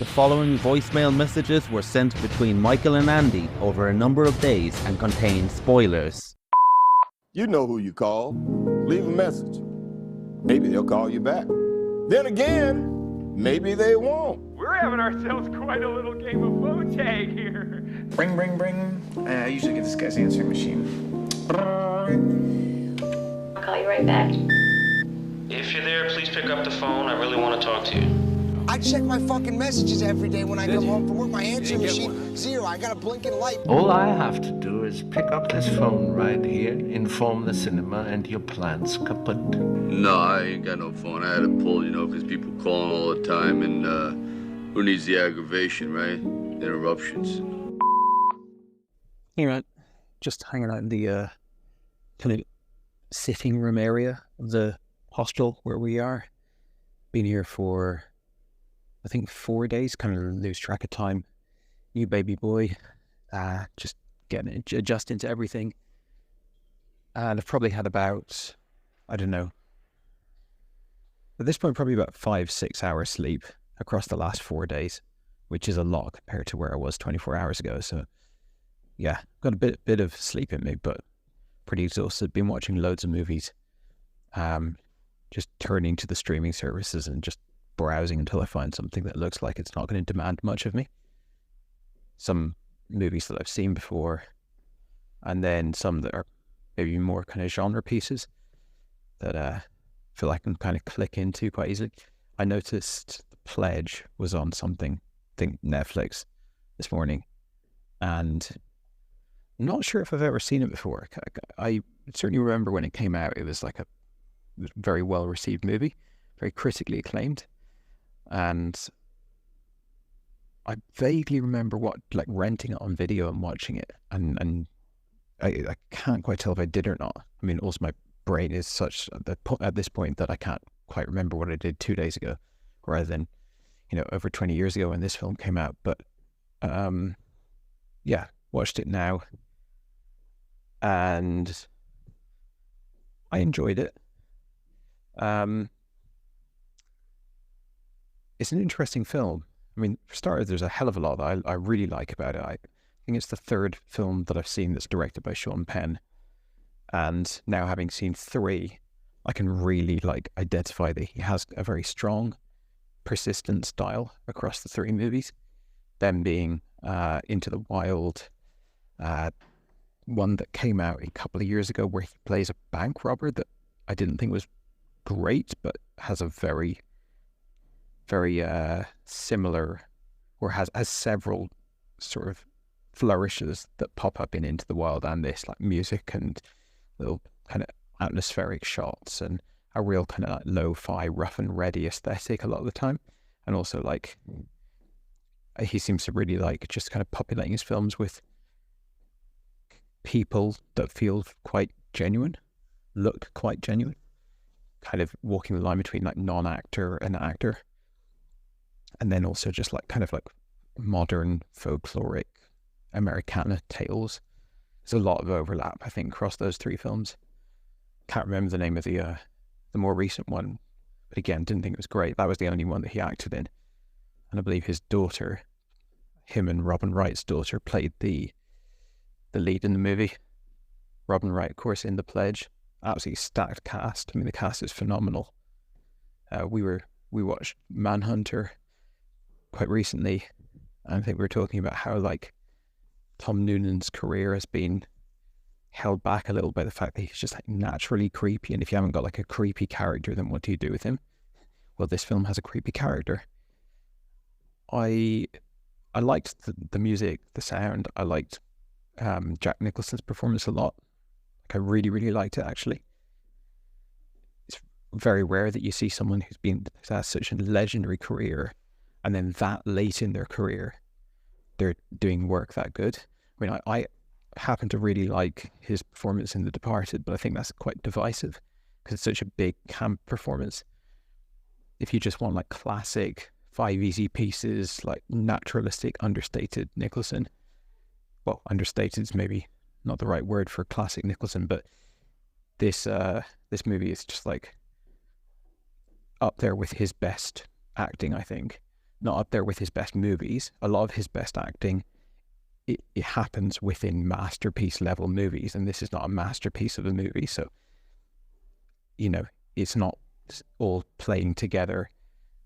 The following voicemail messages were sent between Michael and Andy over a number of days and contain spoilers. You know who you call. Leave a message. Maybe they'll call you back. Then again, maybe they won't. We're having ourselves quite a little game of phone tag here. Ring, ring, ring. I usually get this guy's answering machine. I'll call you right back. If you're there, please pick up the phone. I really want to talk to you. I check my fucking messages every day when I come home from work. My answering machine, zero. I got a blinking light. All I have to do is pick up this phone right here, inform the cinema, and your plan's kaput. No, I ain't got no phone. I had to pull, because people calling all the time, and who needs the aggravation, right? Interruptions. Here, right, just hanging out in the kind of sitting room area of the hostel where we are. Been here for, I think, 4 days, kind of lose track of time. New baby boy, just adjusting to everything. And I've probably had about, I don't know, at this point, probably about 5-6 hours sleep across the last 4 days, which is a lot compared to where I was 24 hours ago. So, yeah, got a bit of sleep in me, but pretty exhausted. Been watching loads of movies, just turning to the streaming services and just browsing until I find something that looks like it's not going to demand much of me. Some movies that I've seen before, and then some that are maybe more kind of genre pieces that I feel I can kind of click into quite easily. I noticed The Pledge was on something, I think Netflix, this morning, and I'm not sure if I've ever seen it before. I certainly remember when it came out, it was like a very well received movie, very critically acclaimed, and I vaguely remember renting it on video and watching it, and I can't quite tell if I did or not. I mean, also my brain is such at this point that I can't quite remember what I did 2 days ago, rather than over 20 years ago when this film came out. But yeah, watched it now, and I enjoyed it. It's an interesting film. I mean, for starters, there's a hell of a lot that I really like about it. I think it's the third film that I've seen that's directed by Sean Penn, and now having seen 3, I can really identify that he has a very strong, persistent style across the 3 movies. Them being Into the Wild, one that came out a couple of years ago where he plays a bank robber that I didn't think was great, but has a very, very similar, or has several sort of flourishes that pop up in Into the Wild, and this music and little kind of atmospheric shots and a real kind of lo-fi rough and ready aesthetic a lot of the time. And also he seems to really just kind of populating his films with people that feel quite genuine, look quite genuine, kind of walking the line between non-actor and actor, and then also just modern folkloric Americana tales. There's a lot of overlap, I think, across those 3 films. Can't remember the name of the more recent one, but again, didn't think it was great. That was the only one that he acted in, and I believe his daughter, him and Robin Wright's daughter, played the lead in the movie. Robin Wright, of course, in The Pledge. Absolutely stacked cast. I mean, the cast is phenomenal. We watched Manhunter quite recently, and I think we were talking about how Tom Noonan's career has been held back a little by the fact that he's just naturally creepy, and if you haven't got a creepy character, then what do you do with him? Well, this film has a creepy character. I liked the music, the sound. I liked Jack Nicholson's performance a lot. I really, really liked it, actually. It's very rare that you see someone who has such a legendary career, and then that late in their career, they're doing work that good. I mean, I happen to really like his performance in The Departed, but I think that's quite divisive because it's such a big camp performance. If you just want classic 5 easy pieces, naturalistic, understated Nicholson, well, understated is maybe not the right word for classic Nicholson, but this movie is just up there with his best acting, I think. not up there with his best movies. A lot of his best acting, it happens within masterpiece level movies, and this is not a masterpiece of a movie, so it's not all playing together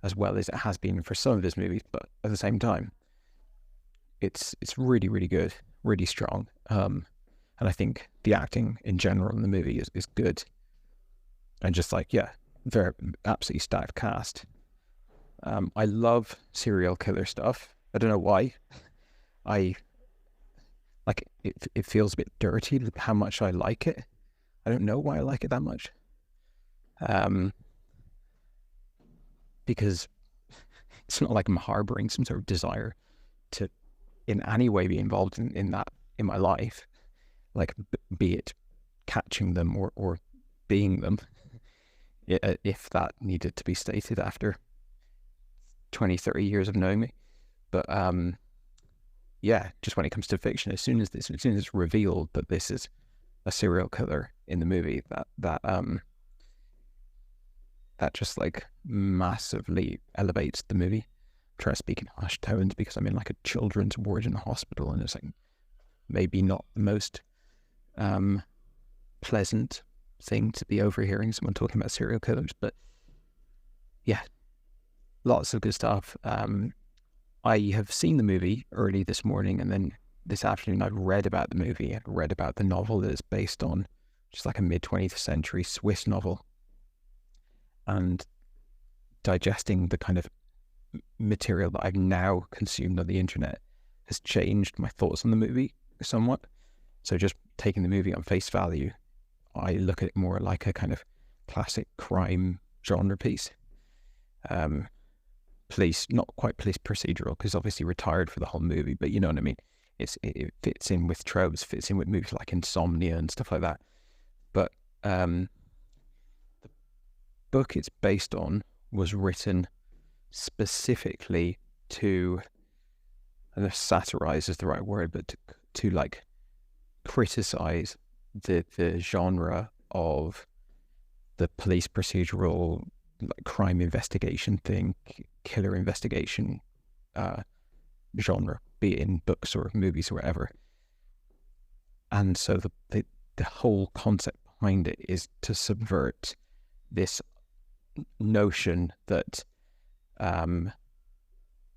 as well as it has been for some of his movies, but at the same time, it's really, really good, really strong. And I think the acting in general in the movie is good. And just very absolutely stacked cast. I love serial killer stuff. I don't know why. It feels a bit dirty how much I like it. I don't know why I like it that much. Because it's not like I'm harboring some sort of desire to in any way be involved in that in my life, like be it catching them or being them, if that needed to be stated after 20, 30 years of knowing me. But just when it comes to fiction, as soon as it's revealed that this is a serial killer in the movie, that just like massively elevates the movie. I'm trying to speak in hushed tones because I'm in like a children's ward in a hospital, and it's like maybe not the most pleasant thing to be overhearing someone talking about serial killers, but yeah, lots of good stuff. I have seen the movie early this morning, and then this afternoon I've read about the movie and read about the novel that it's based on, just like a mid-20th century Swiss novel, and digesting the kind of material that I've now consumed on the internet has changed my thoughts on the movie somewhat. So just taking the movie on face value, I look at it more like a kind of classic crime genre piece. Not quite police procedural, because obviously retired for the whole movie, but you know what I mean. It fits in with tropes, fits in with movies like Insomnia and stuff like that. But the book it's based on was written specifically to, I don't know if satirize is the right word, but to like criticize the genre of the police procedural, like crime investigation thing, killer investigation genre, be it in books or movies or whatever. And so the whole concept behind it is to subvert this notion that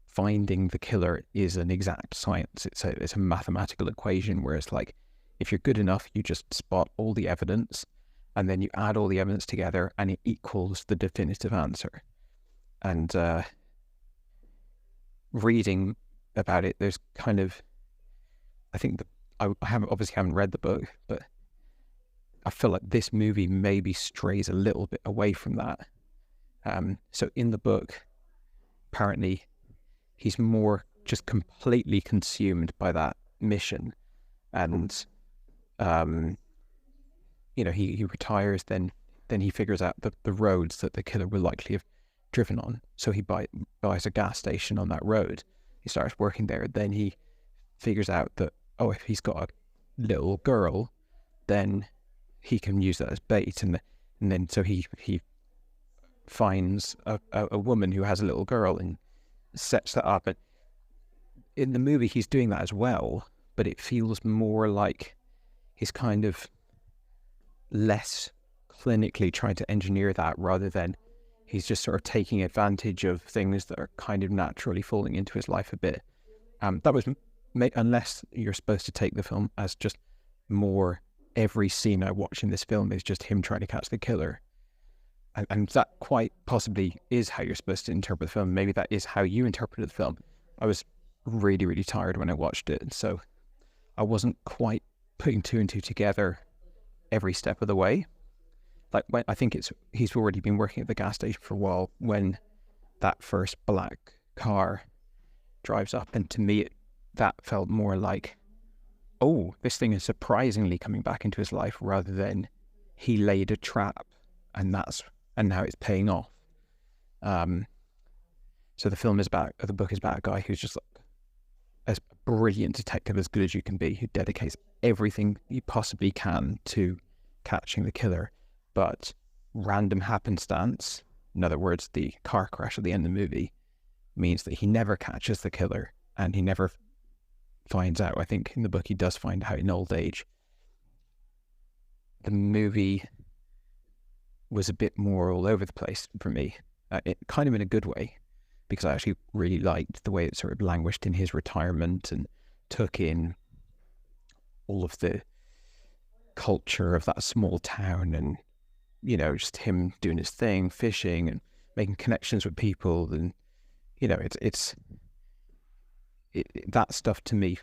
finding the killer is an exact science. It's a mathematical equation where it's like, if you're good enough, you just spot all the evidence and then you add all the evidence together and it equals the definitive answer. And reading about it, there's kind of, I think I haven't read the book, but I feel like this movie maybe strays a little bit away from that. So in the book, apparently he's more just completely consumed by that mission, and he retires. Then he figures out the roads that the killer will likely have driven on. So he buys a gas station on that road. He starts working there. Then he figures out that, if he's got a little girl, then he can use that as bait, and then so he finds a woman who has a little girl and sets that up. And in the movie he's doing that as well, but it feels more like he's kind of less clinically trying to engineer that, rather than he's just sort of taking advantage of things that are kind of naturally falling into his life a bit. That was, unless you're supposed to take the film as just more, every scene I watch in this film is just him trying to catch the killer. And that quite possibly is how you're supposed to interpret the film. Maybe that is how you interpreted the film. I was really, really tired when I watched it, so I wasn't quite putting two and two together every step of the way. Like, when I think he's already been working at the gas station for a while when that first black car drives up, and to me that felt more like, this thing is surprisingly coming back into his life, rather than he laid a trap and now it's paying off. So the book is about a guy who's just like as brilliant detective, as good as you can be, who dedicates everything he possibly can to catching the killer. But random happenstance, in other words, the car crash at the end of the movie, means that he never catches the killer and he never finds out. I think in the book he does find out in old age. The movie was a bit more all over the place for me, it kind of in a good way, because I actually really liked the way it sort of languished in his retirement and took in all of the culture of that small town, and just him doing his thing, fishing and making connections with people, and that stuff to me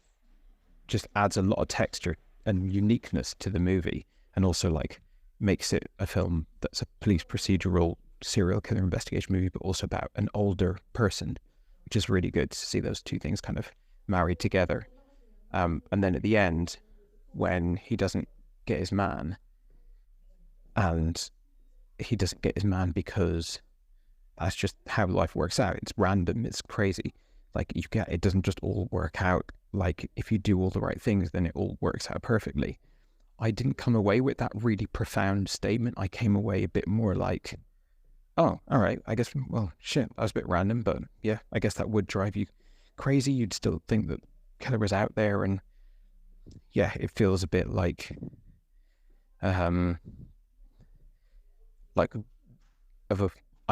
just adds a lot of texture and uniqueness to the movie, and also like makes it a film that's a police procedural serial killer investigation movie, but also about an older person, which is really good to see those two things kind of married together. And then at the end, when he doesn't get his man, and he doesn't get his man because that's just how life works out. It's random. It's crazy. Like it doesn't just all work out. Like if you do all the right things, then it all works out perfectly. I didn't come away with that really profound statement. I came away a bit more like, oh, all right, I guess, well, shit, that was a bit random, but yeah, I guess that would drive you crazy. You'd still think that killer was out there, and yeah, it feels a bit like I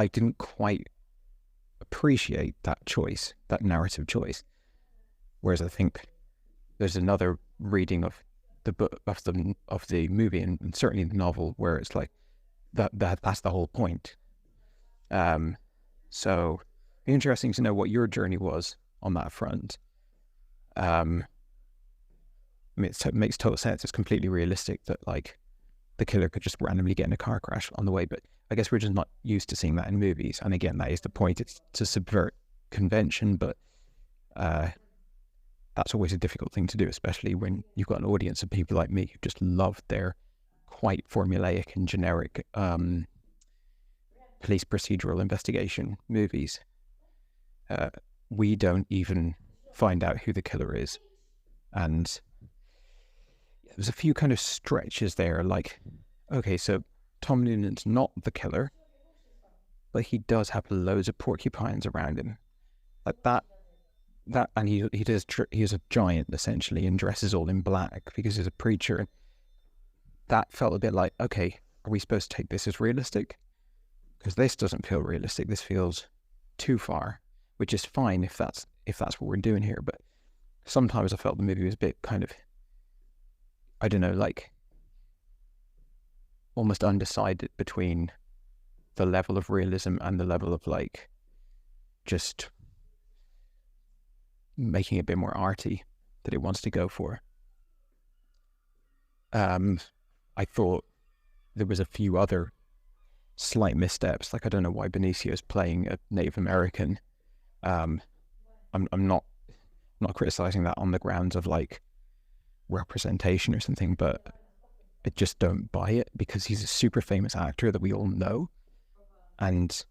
didn't quite appreciate that choice, that narrative choice. Whereas I think there's another reading of the book, of the movie, and certainly the novel, where it's like that's the whole point. So interesting to know what your journey was on that front. I mean, it makes total sense. It's completely realistic that like the killer could just randomly get in a car crash on the way, but I guess we're just not used to seeing that in movies. And again, that is the point. It's to subvert convention, but that's always a difficult thing to do, especially when you've got an audience of people like me who just love their quite formulaic and generic police procedural investigation movies. We don't even find out who the killer is. And there's a few kind of stretches there, like, okay, so Tom Noonan's not the killer, but he does have loads of porcupines around him. Like that, and he's a giant essentially, and dresses all in black because he's a preacher. And that felt a bit like, okay, are we supposed to take this as realistic? Because this doesn't feel realistic. This feels too far, which is fine if that's what we're doing here. But sometimes I felt the movie was a bit kind of, I don't know, like almost undecided between the level of realism and the level of like just making it a bit more arty that it wants to go for. I thought there was a few other slight missteps. Like, I don't know why Benicio's playing a Native American. I'm not criticizing that on the grounds of like representation or something, but I just don't buy it because he's a super famous actor that we all know. And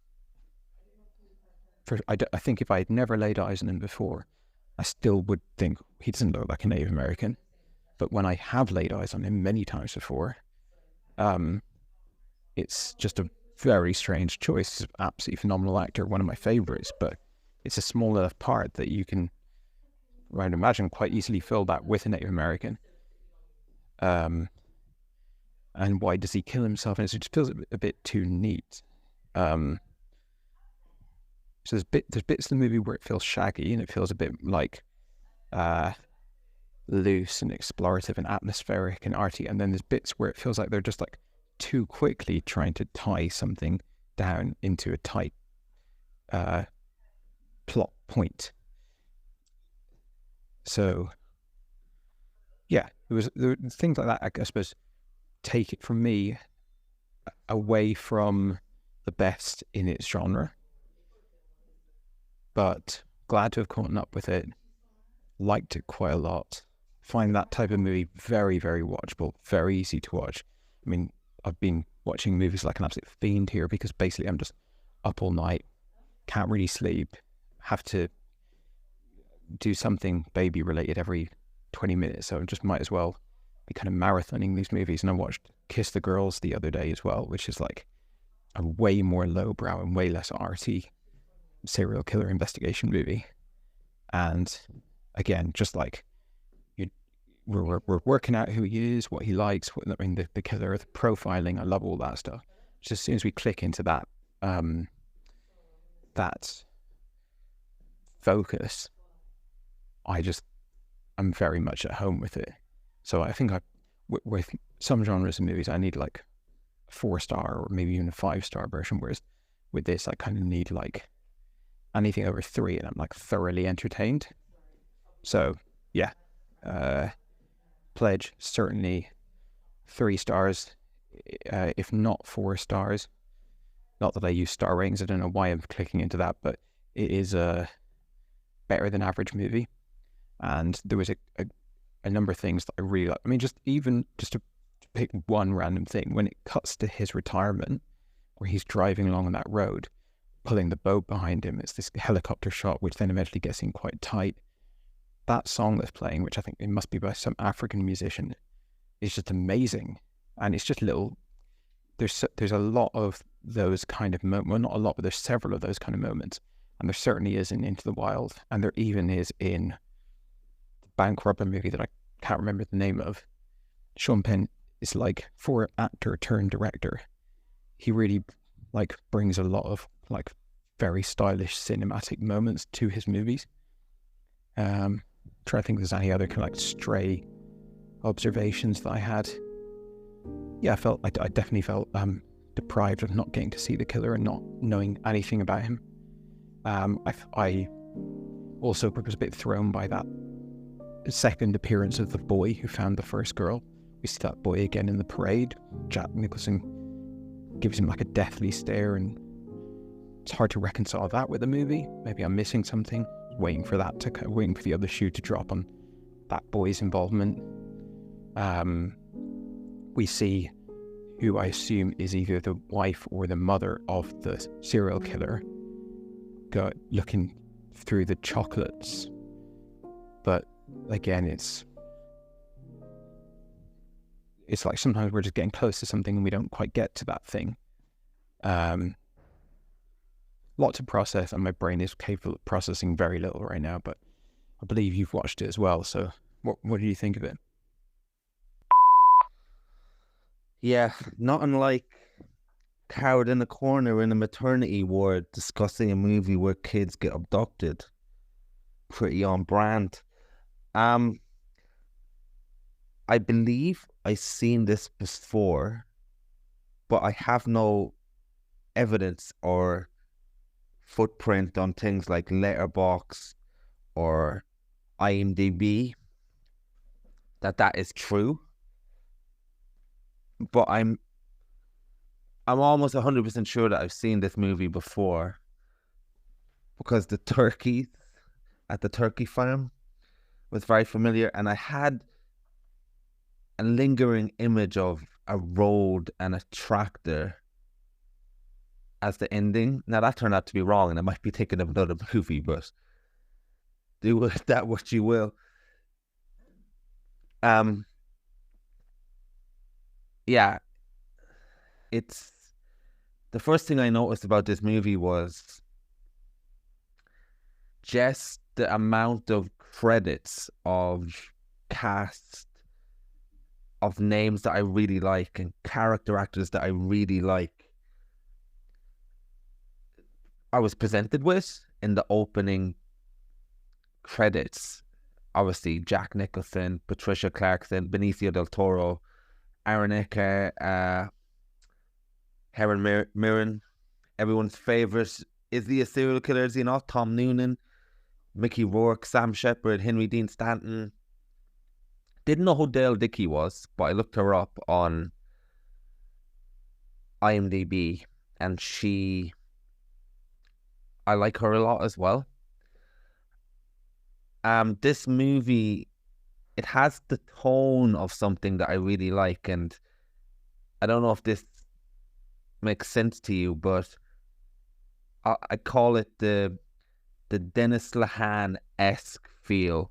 I think if I had never laid eyes on him before, I still would think he doesn't look like a Native American. But when I have laid eyes on him many times before, it's just a very strange choice. He's an absolutely phenomenal actor, one of my favorites, but it's a small enough part that you can, I'd imagine, quite easily fill that with a Native American. And why does he kill himself? And it just feels a bit too neat. So there's bits of the movie where it feels shaggy and it feels a bit like loose and explorative and atmospheric and arty, and then there's bits where it feels like they're just like too quickly trying to tie something down into a tight plot point. So yeah, there were things like that, I suppose, take it from me away from the best in its genre. But glad to have caught up with it. Liked it quite a lot. Find that type of movie very, very watchable, very easy to watch. I mean, I've been watching movies like an absolute fiend here because basically I'm just up all night, can't really sleep, have to do something baby related every 20 minutes. So I just might as well be kind of marathoning these movies. And I watched Kiss the Girls the other day as well, which is like a way more lowbrow and way less arty serial killer investigation movie. And again, just like we're working out who he is, what he likes, the killer, the profiling. I love all that stuff. Just as soon as we click into that that focus, I'm very much at home with it. So I think with some genres of movies, I need like a 4-star or maybe even a 5-star version. Whereas with this, I kind of need like anything over 3, and I'm like thoroughly entertained. So yeah, Pledge, certainly 3 stars, if not 4 stars. Not that I use star ratings. I don't know why I'm clicking into that, but it is a better than average movie. And there was a number of things that I really like. I mean, just to pick one random thing, when it cuts to his retirement, where he's driving along on that road, pulling the boat behind him, it's this helicopter shot, which then eventually gets in quite tight. That song that's playing, which I think it must be by some African musician, is just amazing. And it's just there's a lot of those kind of moments. Well, not a lot, but there's several of those kind of moments. And there certainly is in Into the Wild. And there even is in the bank robber movie that I can't remember the name of. Sean Penn is like, for actor turned director, he really like brings a lot of like very stylish cinematic moments to his movies. Try to think if there's any other kind of like stray observations that I had. Yeah, I definitely felt deprived of not getting to see the killer and not knowing anything about him. I also was a bit thrown by that second appearance of the boy who found the first girl. We see that boy again in the parade. Jack Nicholson gives him like a deathly stare, and it's hard to reconcile that with the movie. Maybe I'm missing something. Waiting for the other shoe to drop on that boy's involvement. We see who I assume is either the wife or the mother of the serial killer looking through the chocolates. But again, it's like sometimes we're just getting close to something and we don't quite get to that thing. Lot to process, and my brain is capable of processing very little right now, but I believe you've watched it as well, so what do you think of it? Yeah, not unlike cowed in a corner in a maternity ward discussing a movie where kids get abducted. Pretty on brand. I believe I've seen this before, but I have no evidence or footprint on things like Letterboxd or IMDb that is true. But I'm almost 100% sure that I've seen this movie before, because the turkey at the turkey farm was very familiar, and I had a lingering image of a road and a tractor as the ending. Now that turned out to be wrong, and I might be thinking of another movie, but do with that what you will. Yeah, it's the first thing I noticed about this movie was just the amount of credits of cast, of names that I really like and character actors that I really like, I was presented with in the opening credits. Obviously, Jack Nicholson, Patricia Clarkson, Benicio del Toro, Aaron Eckhart, Helen Mirren, everyone's favourite. Is he a serial killer? Is he not? Tom Noonan, Mickey Rourke, Sam Shepard, Henry Dean Stanton. Didn't know who Dale Dickey was, but I looked her up on IMDb, and I like her a lot as well. This movie, it has the tone of something that I really like, and I don't know if this makes sense to you, but I call it the Dennis Lehane-esque feel.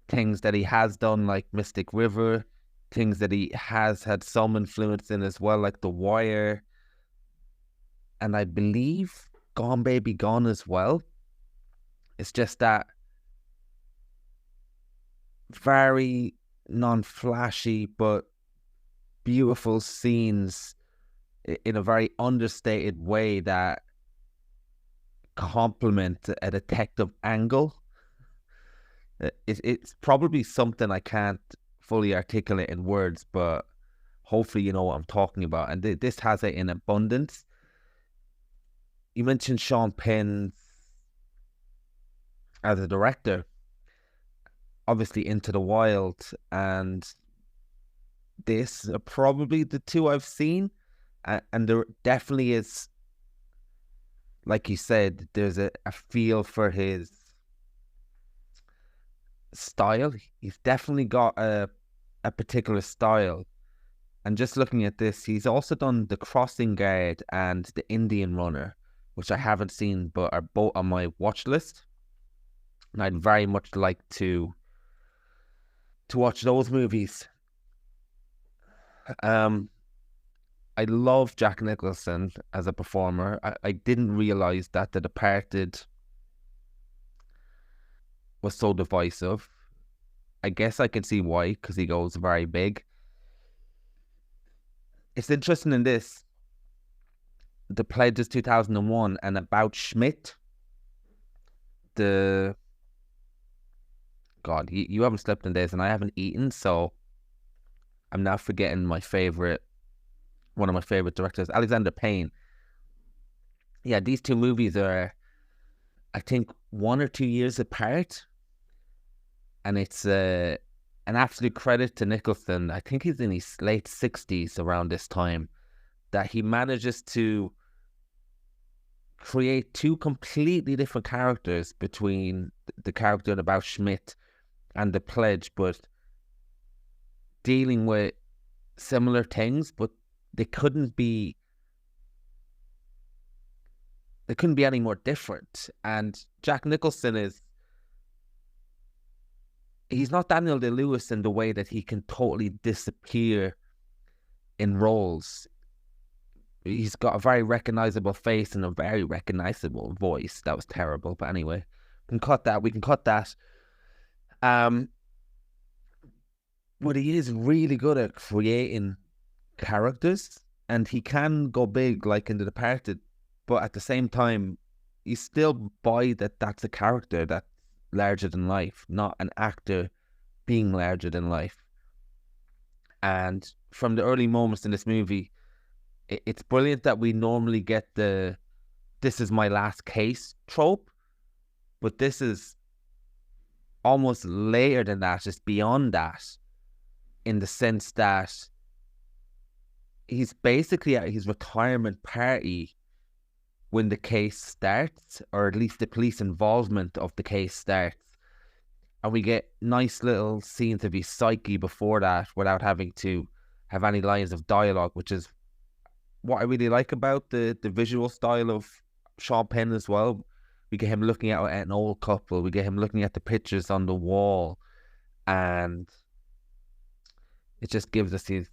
Things that he has done, like Mystic River, things that he has had some influence in as well, like The Wire. And I believe Gone Baby Gone as well. It's just that very non-flashy but beautiful scenes in a very understated way that complement a detective angle. It's probably something I can't fully articulate in words, but hopefully you know what I'm talking about. And this has it in abundance. You mentioned Sean Penn as a director, obviously Into the Wild, and this are probably the two I've seen. And there definitely is, like you said, there's a feel for his style. He's definitely got a particular style. And just looking at this, he's also done The Crossing Guard and The Indian Runner, which I haven't seen but are both on my watch list. And I'd very much like to watch those movies. I love Jack Nicholson as a performer. I didn't realize that The Departed was so divisive. I guess I can see why, because he goes very big. It's interesting in this. The Pledge is 2001, and About Schmidt, God, you haven't slept in days, and I haven't eaten, so I'm now forgetting one of my favorite directors, Alexander Payne. Yeah, these two movies are, I think, 1 or 2 years apart, and it's an absolute credit to Nicholson. I think he's in his late 60s around this time, that he manages to create two completely different characters between the character in About Schmidt and The Pledge, but dealing with similar things, but they couldn't be any more different. And Jack Nicholson he's not Daniel Day-Lewis in the way that he can totally disappear in roles. He's got a very recognizable face and a very recognizable voice. That was terrible, but anyway, we can cut that. But he is really good at creating characters, and he can go big like in The Departed, but at the same time you still buy that that's a character that's larger than life, not an actor being larger than life. And from the early moments in this movie, it's brilliant that we normally get the "this is my last case" trope, but this is almost later than that, just beyond that, in the sense that he's basically at his retirement party when the case starts, or at least the police involvement of the case starts. And we get nice little scenes of his psyche before that without having to have any lines of dialogue, which is what I really like about the visual style of Sean Penn as well. We get him looking at an old couple, we get him looking at the pictures on the wall, and it just gives us his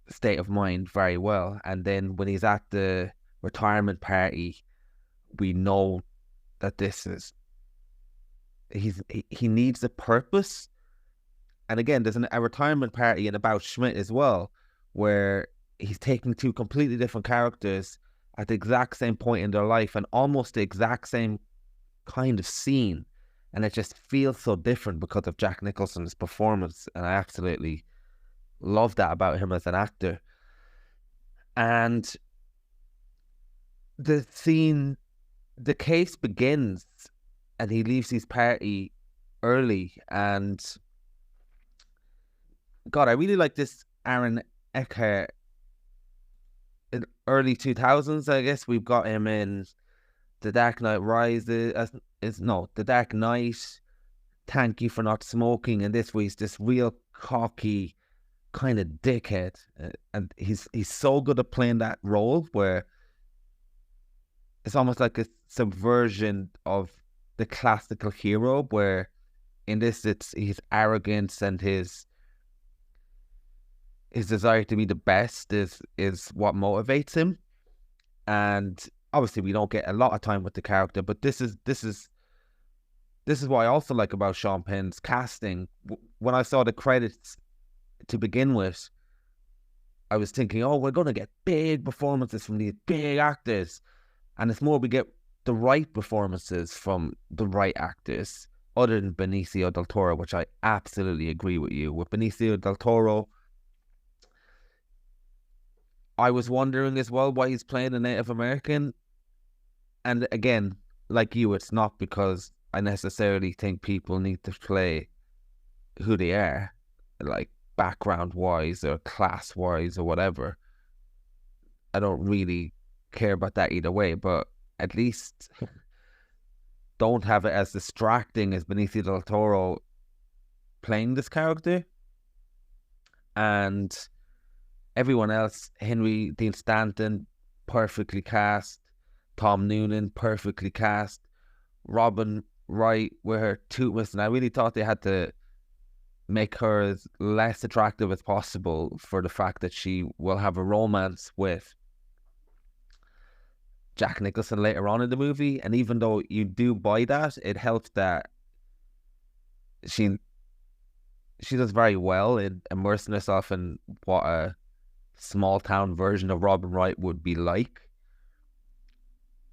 state of mind very well. And then when he's at the retirement party, we know that he needs a purpose. And again, there's a retirement party in About Schmidt as well, where he's taking two completely different characters at the exact same point in their life and almost the exact same kind of scene, and it just feels so different because of Jack Nicholson's performance. And I absolutely love that about him as an actor. And the case begins and he leaves his party early, and God, I really like this Aaron Eckhart in early 2000s. I guess we've got him in The Dark Knight Rises, The Dark Knight, Thank You for Not Smoking, and this was this real cocky kind of dickhead, and he's so good at playing that role where it's almost like a subversion of the classical hero, where in this it's his arrogance and his desire to be the best is what motivates him. And obviously we don't get a lot of time with the character, but this is what I also like about Sean Penn's casting. When I saw the credits to begin with, I was thinking, oh, we're going to get big performances from these big actors. And it's more we get the right performances from the right actors, other than Benicio del Toro, which I absolutely agree with you. With Benicio del Toro, I was wondering as well why he's playing a Native American. And again, like you, it's not because I necessarily think people need to play who they are, like background-wise or class-wise or whatever. I don't really care about that either way, but at least don't have it as distracting as Benicio del Toro playing this character. And everyone else, Henry Dean Stanton, perfectly cast. Tom Noonan, perfectly cast. Robin Wright with her toothless, and I really thought they had to make her as less attractive as possible for the fact that she will have a romance with Jack Nicholson later on in the movie. And even though you do buy that, it helps that she does very well in immersing herself in what a small town version of Robin Wright would be like.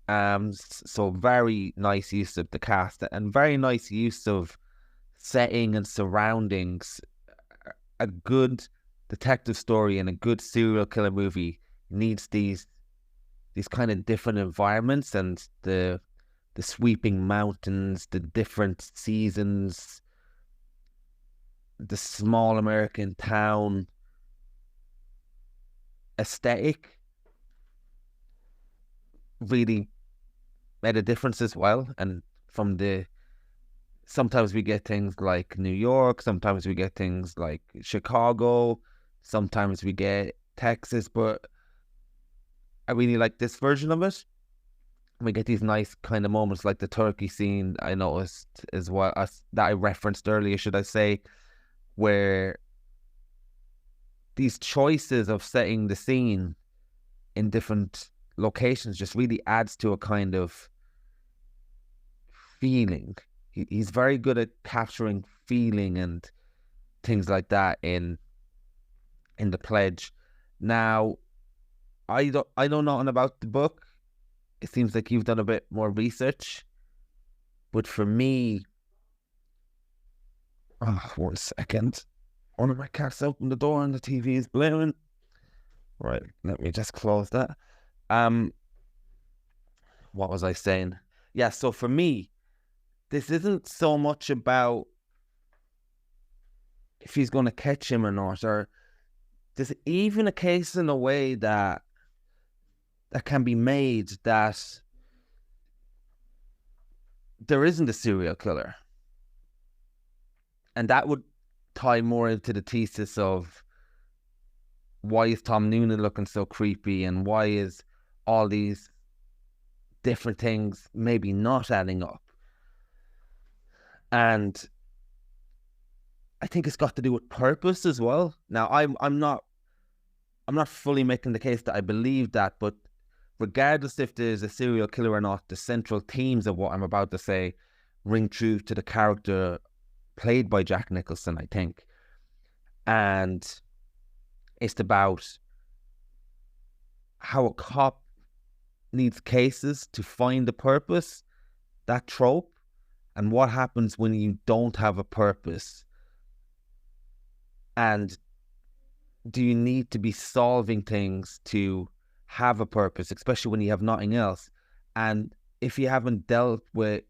So very nice use of the cast and very nice use of setting and surroundings. A good detective story and a good serial killer movie needs these kind of different environments, and the sweeping mountains, the different seasons, the small American town aesthetic really made a difference as well. And from sometimes we get things like New York, sometimes we get things like Chicago, sometimes we get Texas, but I really like this version of it. We get these nice kind of moments like the turkey scene I noticed as well, that I referenced earlier, should I say, where these choices of setting the scene in different locations just really adds to a kind of feeling. He's very good at capturing feeling and things like that in The Pledge. Now, I know nothing about the book. It seems like you've done a bit more research, but for me, 1 second. One of my cats opened the door and the TV is blaring. Right, let me just close that. What was I saying? Yeah, so for me, this isn't so much about if he's going to catch him or not, or there's even a case in a way that can be made that there isn't a serial killer. And that would tie more into the thesis of why is Tom Noonan looking so creepy, and why is all these different things maybe not adding up. And I think it's got to do with purpose as well. Now, I'm not fully making the case that I believe that, but regardless if there's a serial killer or not, the central themes of what I'm about to say ring true to the character played by Jack Nicholson, I think. And it's about how a cop needs cases to find a purpose, that trope, and what happens when you don't have a purpose. And do you need to be solving things to have a purpose, especially when you have nothing else? And if you haven't dealt with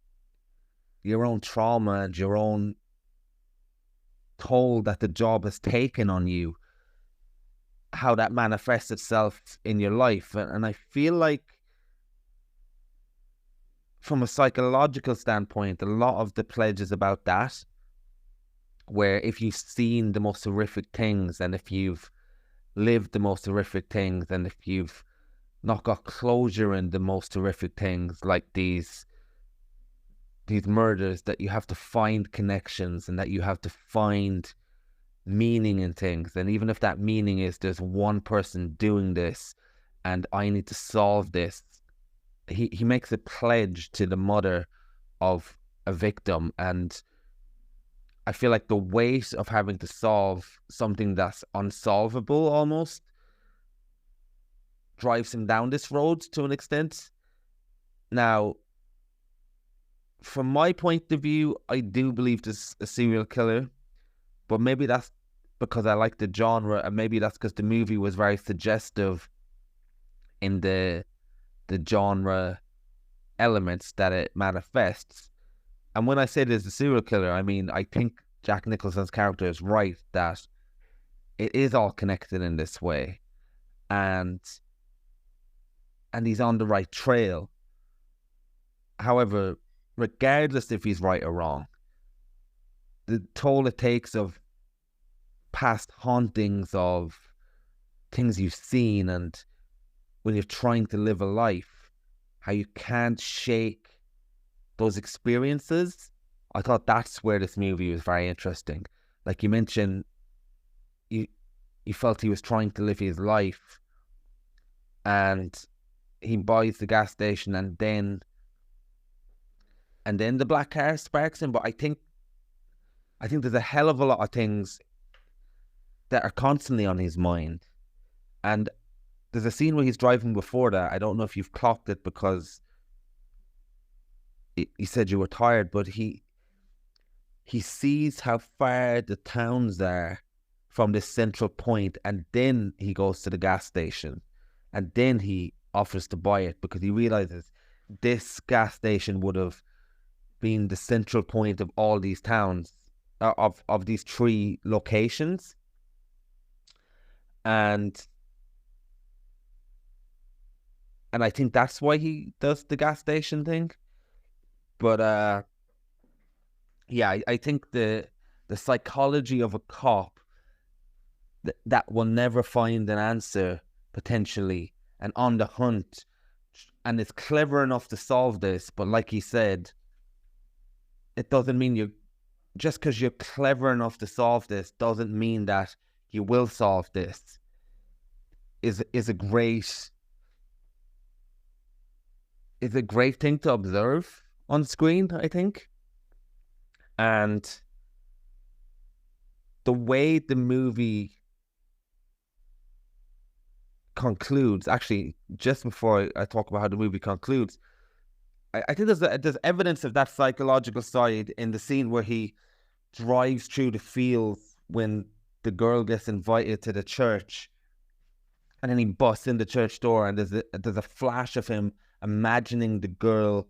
your own trauma and your own toll that the job has taken on you, how that manifests itself in your life. And I feel like from a psychological standpoint, a lot of The Pledge is about that, where if you've seen the most horrific things, and if you've lived the most horrific things, and if you've not got closure in the most horrific things, like these murders, that you have to find connections and that you have to find meaning in things. And even if that meaning is there's one person doing this and I need to solve this, he makes a pledge to the mother of a victim, and I feel like the weight of having to solve something that's unsolvable almost drives him down this road to an extent. Now, from my point of view, I do believe there's a serial killer, but maybe that's because I like the genre, and maybe that's because the movie was very suggestive in the genre elements that it manifests. And when I say there's a serial killer, I mean, I think Jack Nicholson's character is right that it is all connected in this way, and he's on the right trail. However, regardless if he's right or wrong, the toll it takes of past hauntings of things you've seen, and when you're trying to live a life, how you can't shake those experiences. I thought that's where this movie was very interesting. Like you mentioned, you felt he was trying to live his life, and he buys the gas station, and then the black car sparks him. But I think there's a hell of a lot of things that are constantly on his mind. And there's a scene where he's driving before that. I don't know if you've clocked it, because he said you were tired, but he sees how far the towns are from this central point, and then he goes to the gas station, and then he offers to buy it, because he realizes this gas station would have been the central point of all these towns, of these 3 locations. And I think that's why he does the gas station thing. But yeah, I think the psychology of a cop that will never find an answer, potentially, and on the hunt, and is clever enough to solve this. But like he said, it doesn't mean just because you're clever enough to solve this doesn't mean that you will solve this. Is a great thing to observe on screen, I think. And the way the movie concludes, actually, just before I talk about how the movie concludes, I think there's evidence of that psychological side in the scene where he drives through the fields when the girl gets invited to the church, and then he busts in the church door, and there's a flash of him imagining the girl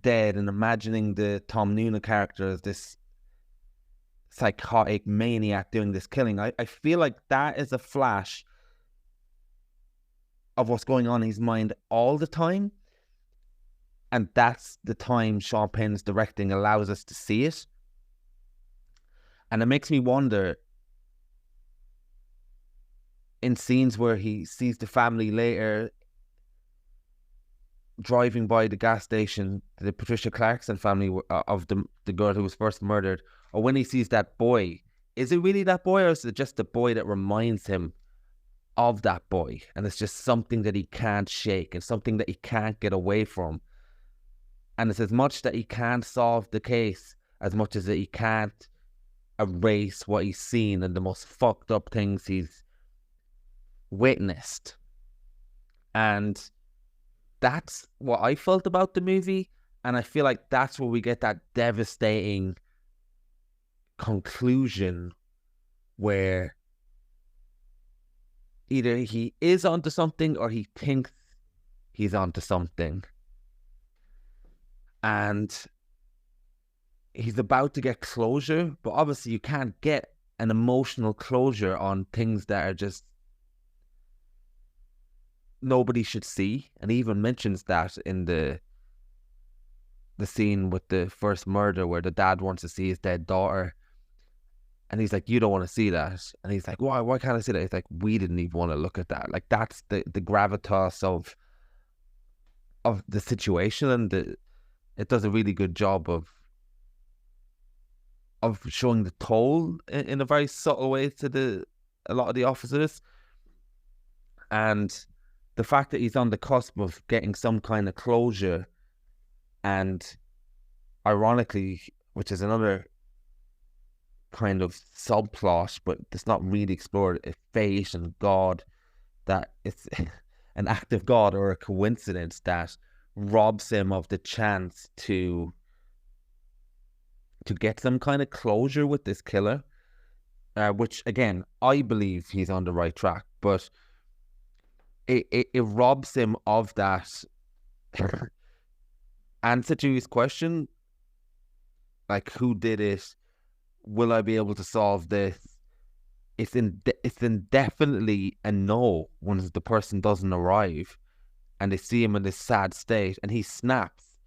dead, and imagining the Tom Noonan character as this psychotic maniac doing this killing. I feel like that is a flash of what's going on in his mind all the time, and that's the time Sean Penn's directing allows us to see it. And it makes me wonder, in scenes where he sees the family later driving by the gas station, the Patricia Clarkson family of the girl who was first murdered, or when he sees that boy, is it really that boy, or is it just the boy that reminds him of that boy? And it's just something that he can't shake, and something that he can't get away from. And it's as much that he can't solve the case as much as that he can't erase what he's seen and the most fucked up things he's witnessed. And that's what I felt about the movie, and I feel like that's where we get that devastating conclusion where either he is onto something or he thinks he's onto something, and he's about to get closure, but obviously you can't get an emotional closure on things that are just nobody should see. And he even mentions that in the scene with the first murder, where the dad wants to see his dead daughter, and he's like, you don't want to see that. And he's like, why can't I see that? He's like, we didn't even want to look at that. Like, that's the gravitas of the situation, and it does a really good job of showing the toll in a very subtle way to a lot of the officers. And the fact that he's on the cusp of getting some kind of closure, and ironically, which is another kind of subplot, but it's not really explored, fate and God, that it's an act of God or a coincidence that robs him of the chance to get some kind of closure with this killer, which again, I believe he's on the right track, but it robs him of that answer to his question, like, who did it? Will I be able to solve this? It's indefinitely a no when the person doesn't arrive and they see him in this sad state, and he snaps.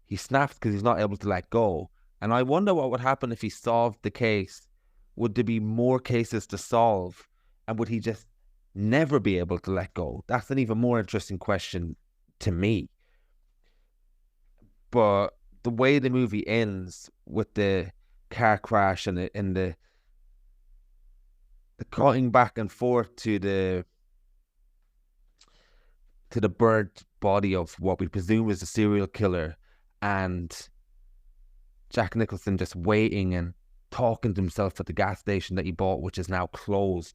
He snaps because he's not able to let go. And I wonder what would happen if he solved the case. Would there be more cases to solve? And would he just never be able to let go? That's an even more interesting question to me. But the way the movie ends with the car crash and the cutting back and forth to the burnt body of what we presume is a serial killer, and Jack Nicholson just waiting and talking to himself at the gas station that he bought, which is now closed.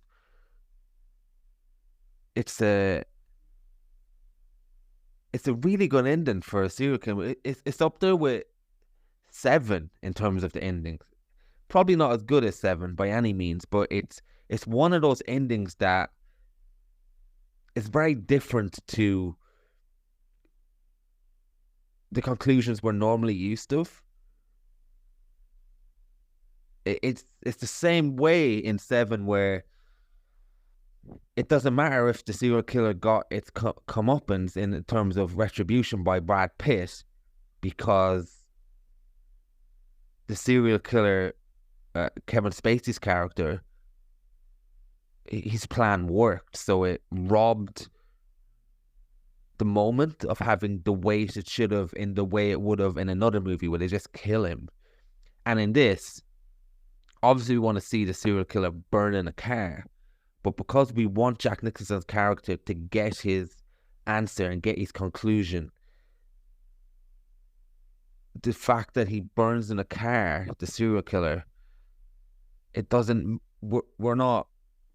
It's a really good ending for a serial killer. It's up there with Seven in terms of the endings. Probably not as good as Seven by any means, but it's one of those endings that is very different to the conclusions we're normally used to. It's the same way in Seven, where it doesn't matter if the serial killer got its comeuppance in terms of retribution by Brad Pitt, because the serial killer, Kevin Spacey's character, his plan worked, so it robbed the moment of having the weight it should have in the way it would have in another movie where they just kill him. And in this, obviously we want to see the serial killer burn in a car, but because we want Jack Nicholson's character to get his answer and get his conclusion, the fact that he burns in a car, the serial killer, it doesn't, we're not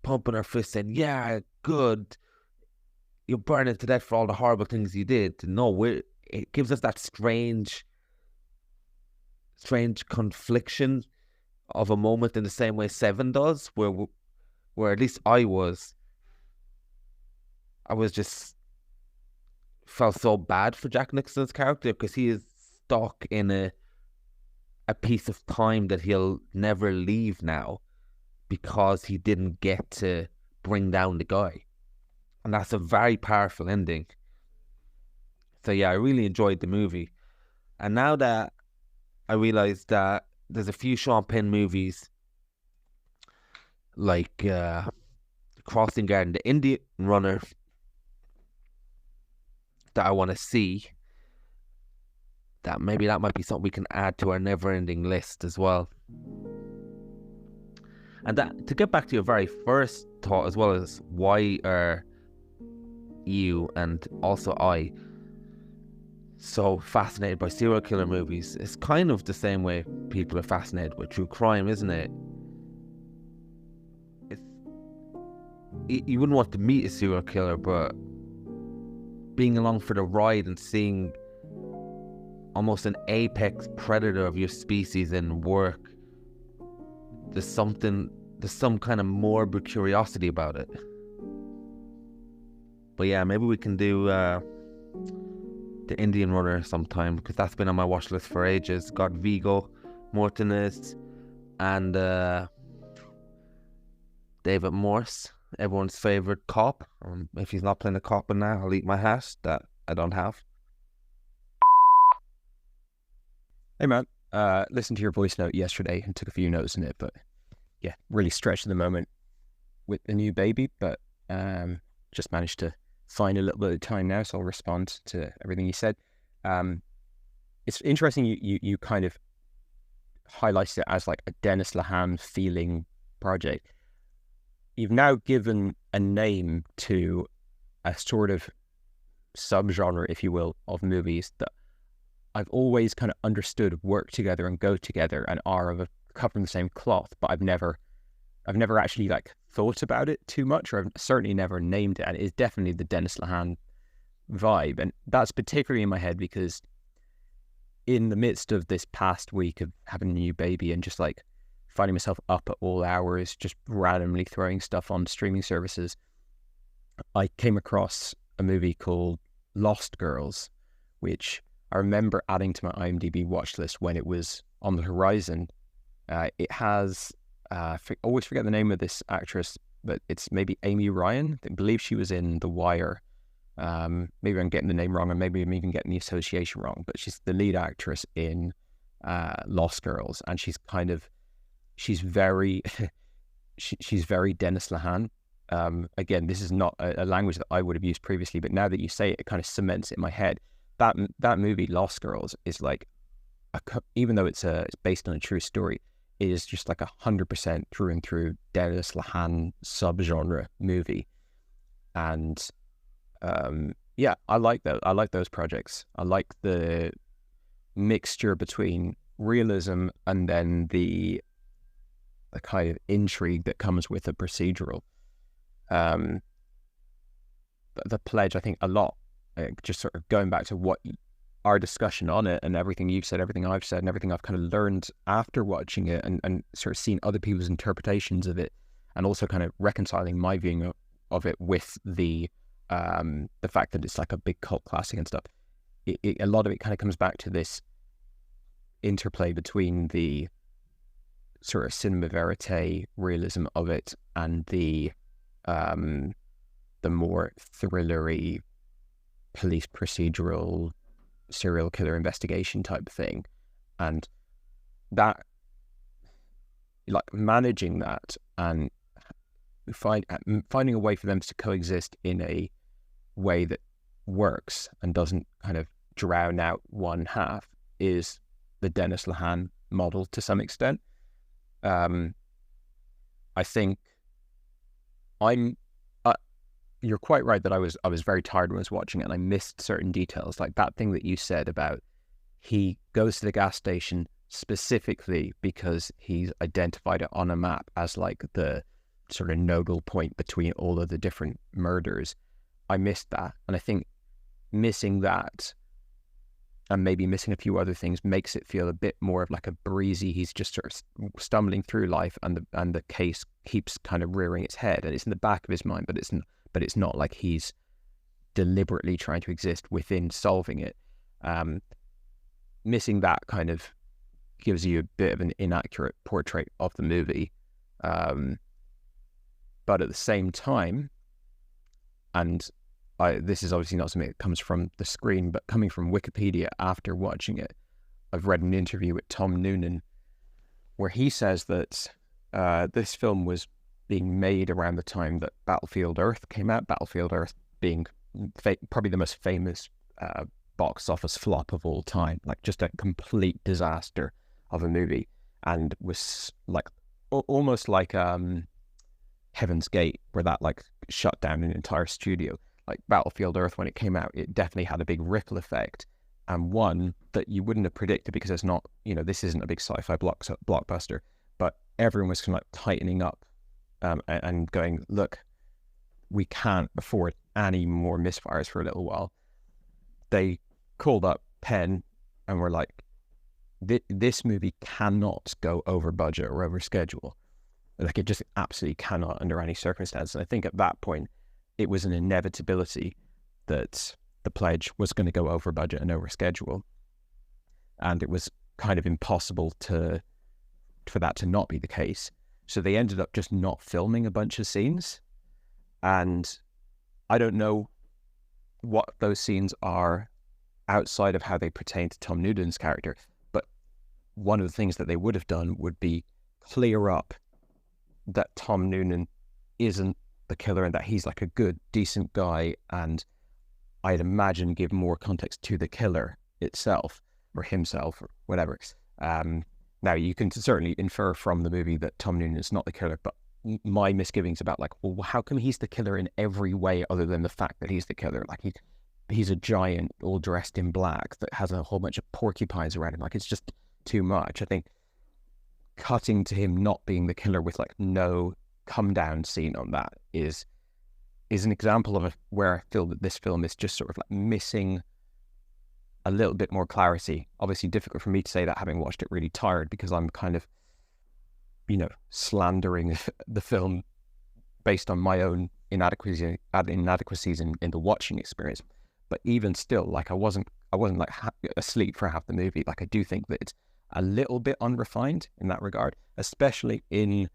pumping our fists saying, yeah, good, you're burning to death for all the horrible things you did. No, it gives us that strange confliction of a moment, in the same way Seven does, where at least I was just felt so bad for Jack Nicholson's character, because he is stuck in a piece of time that he'll never leave now, because he didn't get to bring down the guy. And that's a very powerful ending. So yeah, I really enjoyed the movie. And now that I realised that there's a few Sean Penn movies, like Crossing Guard and The Indian Runner, that I want to see, that maybe that might be something we can add to our never-ending list as well. And that, to get back to your very first thought, as well as why are you and also I so fascinated by serial killer movies, it's kind of the same way people are fascinated with true crime, isn't it? You wouldn't want to meet a serial killer, but being along for the ride and seeing almost an apex predator of your species in work, there's some kind of morbid curiosity about it. But yeah, maybe we can do The Indian Runner sometime, because that's been on my watch list for ages. Got Viggo Mortensen and David Morse, everyone's favorite cop. If he's not playing a cop in that, I'll eat my hat that I don't have. Hey man, listened to your voice note yesterday and took a few notes in it, but yeah, really stretched at the moment with the new baby, but just managed to find a little bit of time now, so I'll respond to everything you said. It's interesting you kind of highlighted it as like a Dennis Lehane feeling project. You've now given a name to a sort of subgenre, if you will, of movies that I've always kind of understood work together and go together and are of a cut from the same cloth, but I've never actually like thought about it too much, or I've certainly never named it. And it is definitely the Dennis Lehane vibe, and that's particularly in my head because in the midst of this past week of having a new baby and just like finding myself up at all hours, just randomly throwing stuff on streaming services, I came across a movie called Lost Girls, which I remember adding to my IMDb watch list when it was on the horizon. It has, I always forget the name of this actress, but it's maybe Amy Ryan. I believe she was in The Wire. Maybe I'm getting the name wrong, and maybe I'm even getting the association wrong, but she's the lead actress in Lost Girls, and she's very, she's very Dennis Lehane. Again, this is not a language that I would have used previously, but now that you say it, it kind of cements it in my head. That movie, Lost Girls, is like, even though it's based on a true story, it is just like 100% through and through Dennis Lehane subgenre movie. And yeah, I like that. I like those projects. I like the mixture between realism and then the kind of intrigue that comes with a procedural. The Pledge, I think a lot, just sort of going back to what our discussion on it and everything you've said, everything I've said, and everything I've kind of learned after watching it and sort of seeing other people's interpretations of it, and also kind of reconciling my viewing of it with the fact that it's like a big cult classic and stuff. A lot of it kind of comes back to this interplay between the sort of cinema verite realism of it and the more thrillery police procedural serial killer investigation type thing, and that, like, managing that and finding a way for them to coexist in a way that works and doesn't kind of drown out one half is the Dennis Lehane model to some extent. I think you're quite right that I was very tired when I was watching it, and I missed certain details, like that thing that you said about he goes to the gas station specifically because he's identified it on a map as like the sort of nodal point between all of the different murders. I missed that, and I think missing that and maybe missing a few other things makes it feel a bit more of like a breezy, he's just sort of stumbling through life, and the case keeps kind of rearing its head, and it's in the back of his mind, but it's not like he's deliberately trying to exist within solving it. Missing that kind of gives you a bit of an inaccurate portrait of the movie. But at the same time, and this is obviously not something that comes from the screen, but coming from Wikipedia after watching it, I've read an interview with Tom Noonan where he says that this film was being made around the time that Battlefield Earth came out, Battlefield Earth being probably the most famous box office flop of all time, like just a complete disaster of a movie, and was like almost like Heaven's Gate, where that like shut down an entire studio. Like Battlefield Earth, when it came out, it definitely had a big ripple effect, and one that you wouldn't have predicted because it's not, this isn't a big sci-fi blockbuster, but everyone was kind of like tightening up and going, look, we can't afford any more misfires for a little while. They called up Penn and were like, this movie cannot go over budget or over schedule. Like, it just absolutely cannot under any circumstance. And I think at that point, it was an inevitability that The Pledge was going to go over budget and over schedule. And it was kind of impossible for that to not be the case. So they ended up just not filming a bunch of scenes. And I don't know what those scenes are outside of how they pertain to Tom Noonan's character. But one of the things that they would have done would be clear up that Tom Noonan isn't the killer and that he's like a good, decent guy. And I'd imagine give more context to the killer itself or himself or whatever. Now, you can certainly infer from the movie that Tom Noonan is not the killer, but my misgivings about like, well, how come he's the killer in every way other than the fact that he's the killer? Like he's a giant all dressed in black that has a whole bunch of porcupines around him. Like, it's just too much. I think cutting to him not being the killer with like no come down scene on that is an example of where I feel that this film is just sort of like missing a little bit more clarity. Obviously difficult for me to say that having watched it really tired, because I'm kind of, you know, slandering the film based on my own inadequacies in the watching experience. But even still, like I wasn't like asleep for half the movie. Like I do think that it's a little bit unrefined in that regard, especially in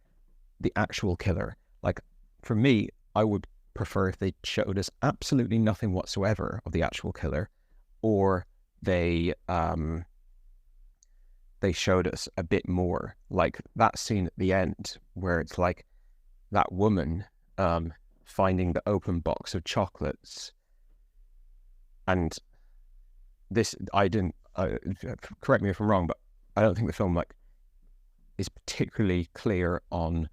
the actual killer. Like for me, I would prefer if they showed us absolutely nothing whatsoever of the actual killer, or they showed us a bit more, like that scene at the end where it's like that woman finding the open box of chocolates. And this, correct me if I'm wrong, but I don't think the film like is particularly clear on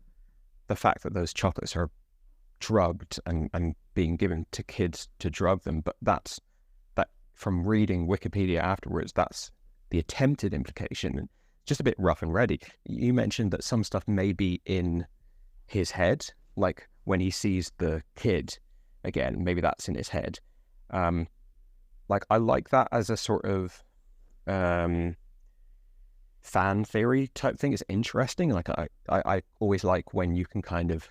the fact that those chocolates are drugged and being given to kids to drug them. But that from reading Wikipedia afterwards, that's the attempted implication, and just a bit rough and ready. You mentioned that some stuff may be in his head, like when he sees the kid again, maybe that's in his head. Like I like that as a sort of fan theory type thing. It's interesting. Like I always like when you can kind of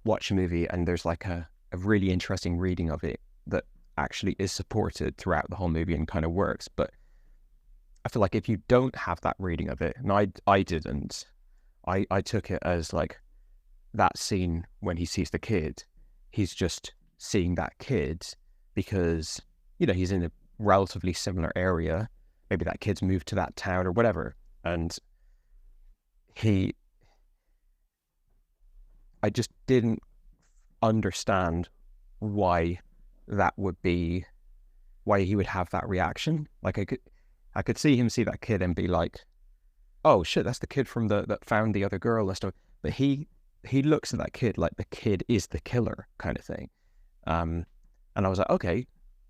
watch a movie and there's like a really interesting reading of it that actually is supported throughout the whole movie and kind of works. But I feel like if you don't have that reading of it, and I didn't, I took it as like that scene when he sees the kid, he's just seeing that kid because, you know, he's in a relatively similar area. Maybe that kid's moved to that town or whatever. And I just didn't understand why he would have that reaction. Like I could see him see that kid and be like, oh shit, that's the kid from that found the other girl and stuff. But he looks at that kid like the kid is the killer kind of thing. And I was like, okay,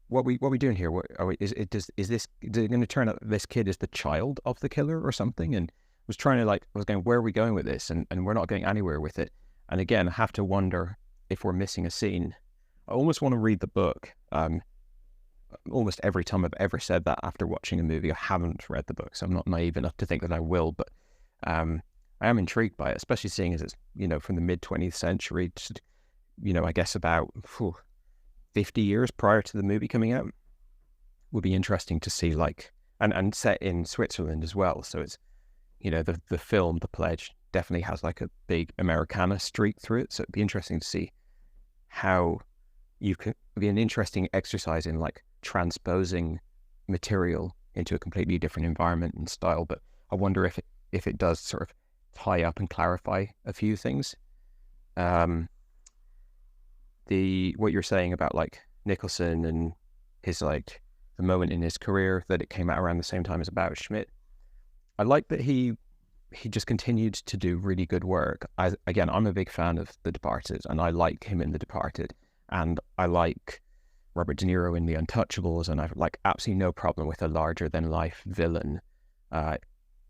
what we doing here? Is it going to turn out that this kid is the child of the killer or something? And was trying to I was going, where are we going with this? And we're not going anywhere with it. And again, I have to wonder if we're missing a scene. I almost want to read the book. Almost every time I've ever said that after watching a movie, I haven't read the book, so I'm not naive enough to think that I will. But I am intrigued by it, especially seeing as it's, you know, from the mid 20th century, to, you know, I guess about 50 years prior to the movie coming out. Would be interesting to see, like, and set in Switzerland as well. So it's, you know, the film, The Pledge, definitely has like a big Americana streak through it. So it'd be interesting to see how you could be an interesting exercise in like transposing material into a completely different environment and style. But I wonder if it does sort of tie up and clarify a few things. What you're saying about like Nicholson and his like the moment in his career that it came out around the same time as About Schmidt. I like that he just continued to do really good work. Again, I'm a big fan of The Departed, and I like him in The Departed, and I like Robert De Niro in The Untouchables, and I've like absolutely no problem with a larger than life villain.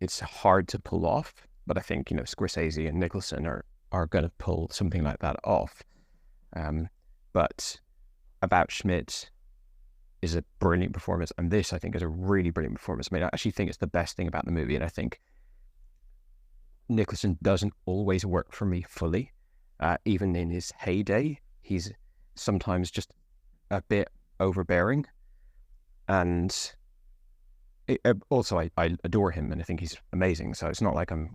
It's hard to pull off, but I think, you know, Scorsese and Nicholson are going to pull something like that off. But About Schmidt is a brilliant performance, and this I think is a really brilliant performance. I mean, I actually think it's the best thing about the movie, and I think Nicholson doesn't always work for me fully. Even in his heyday, he's sometimes just a bit overbearing, and also I adore him, and I think he's amazing. So it's not like I'm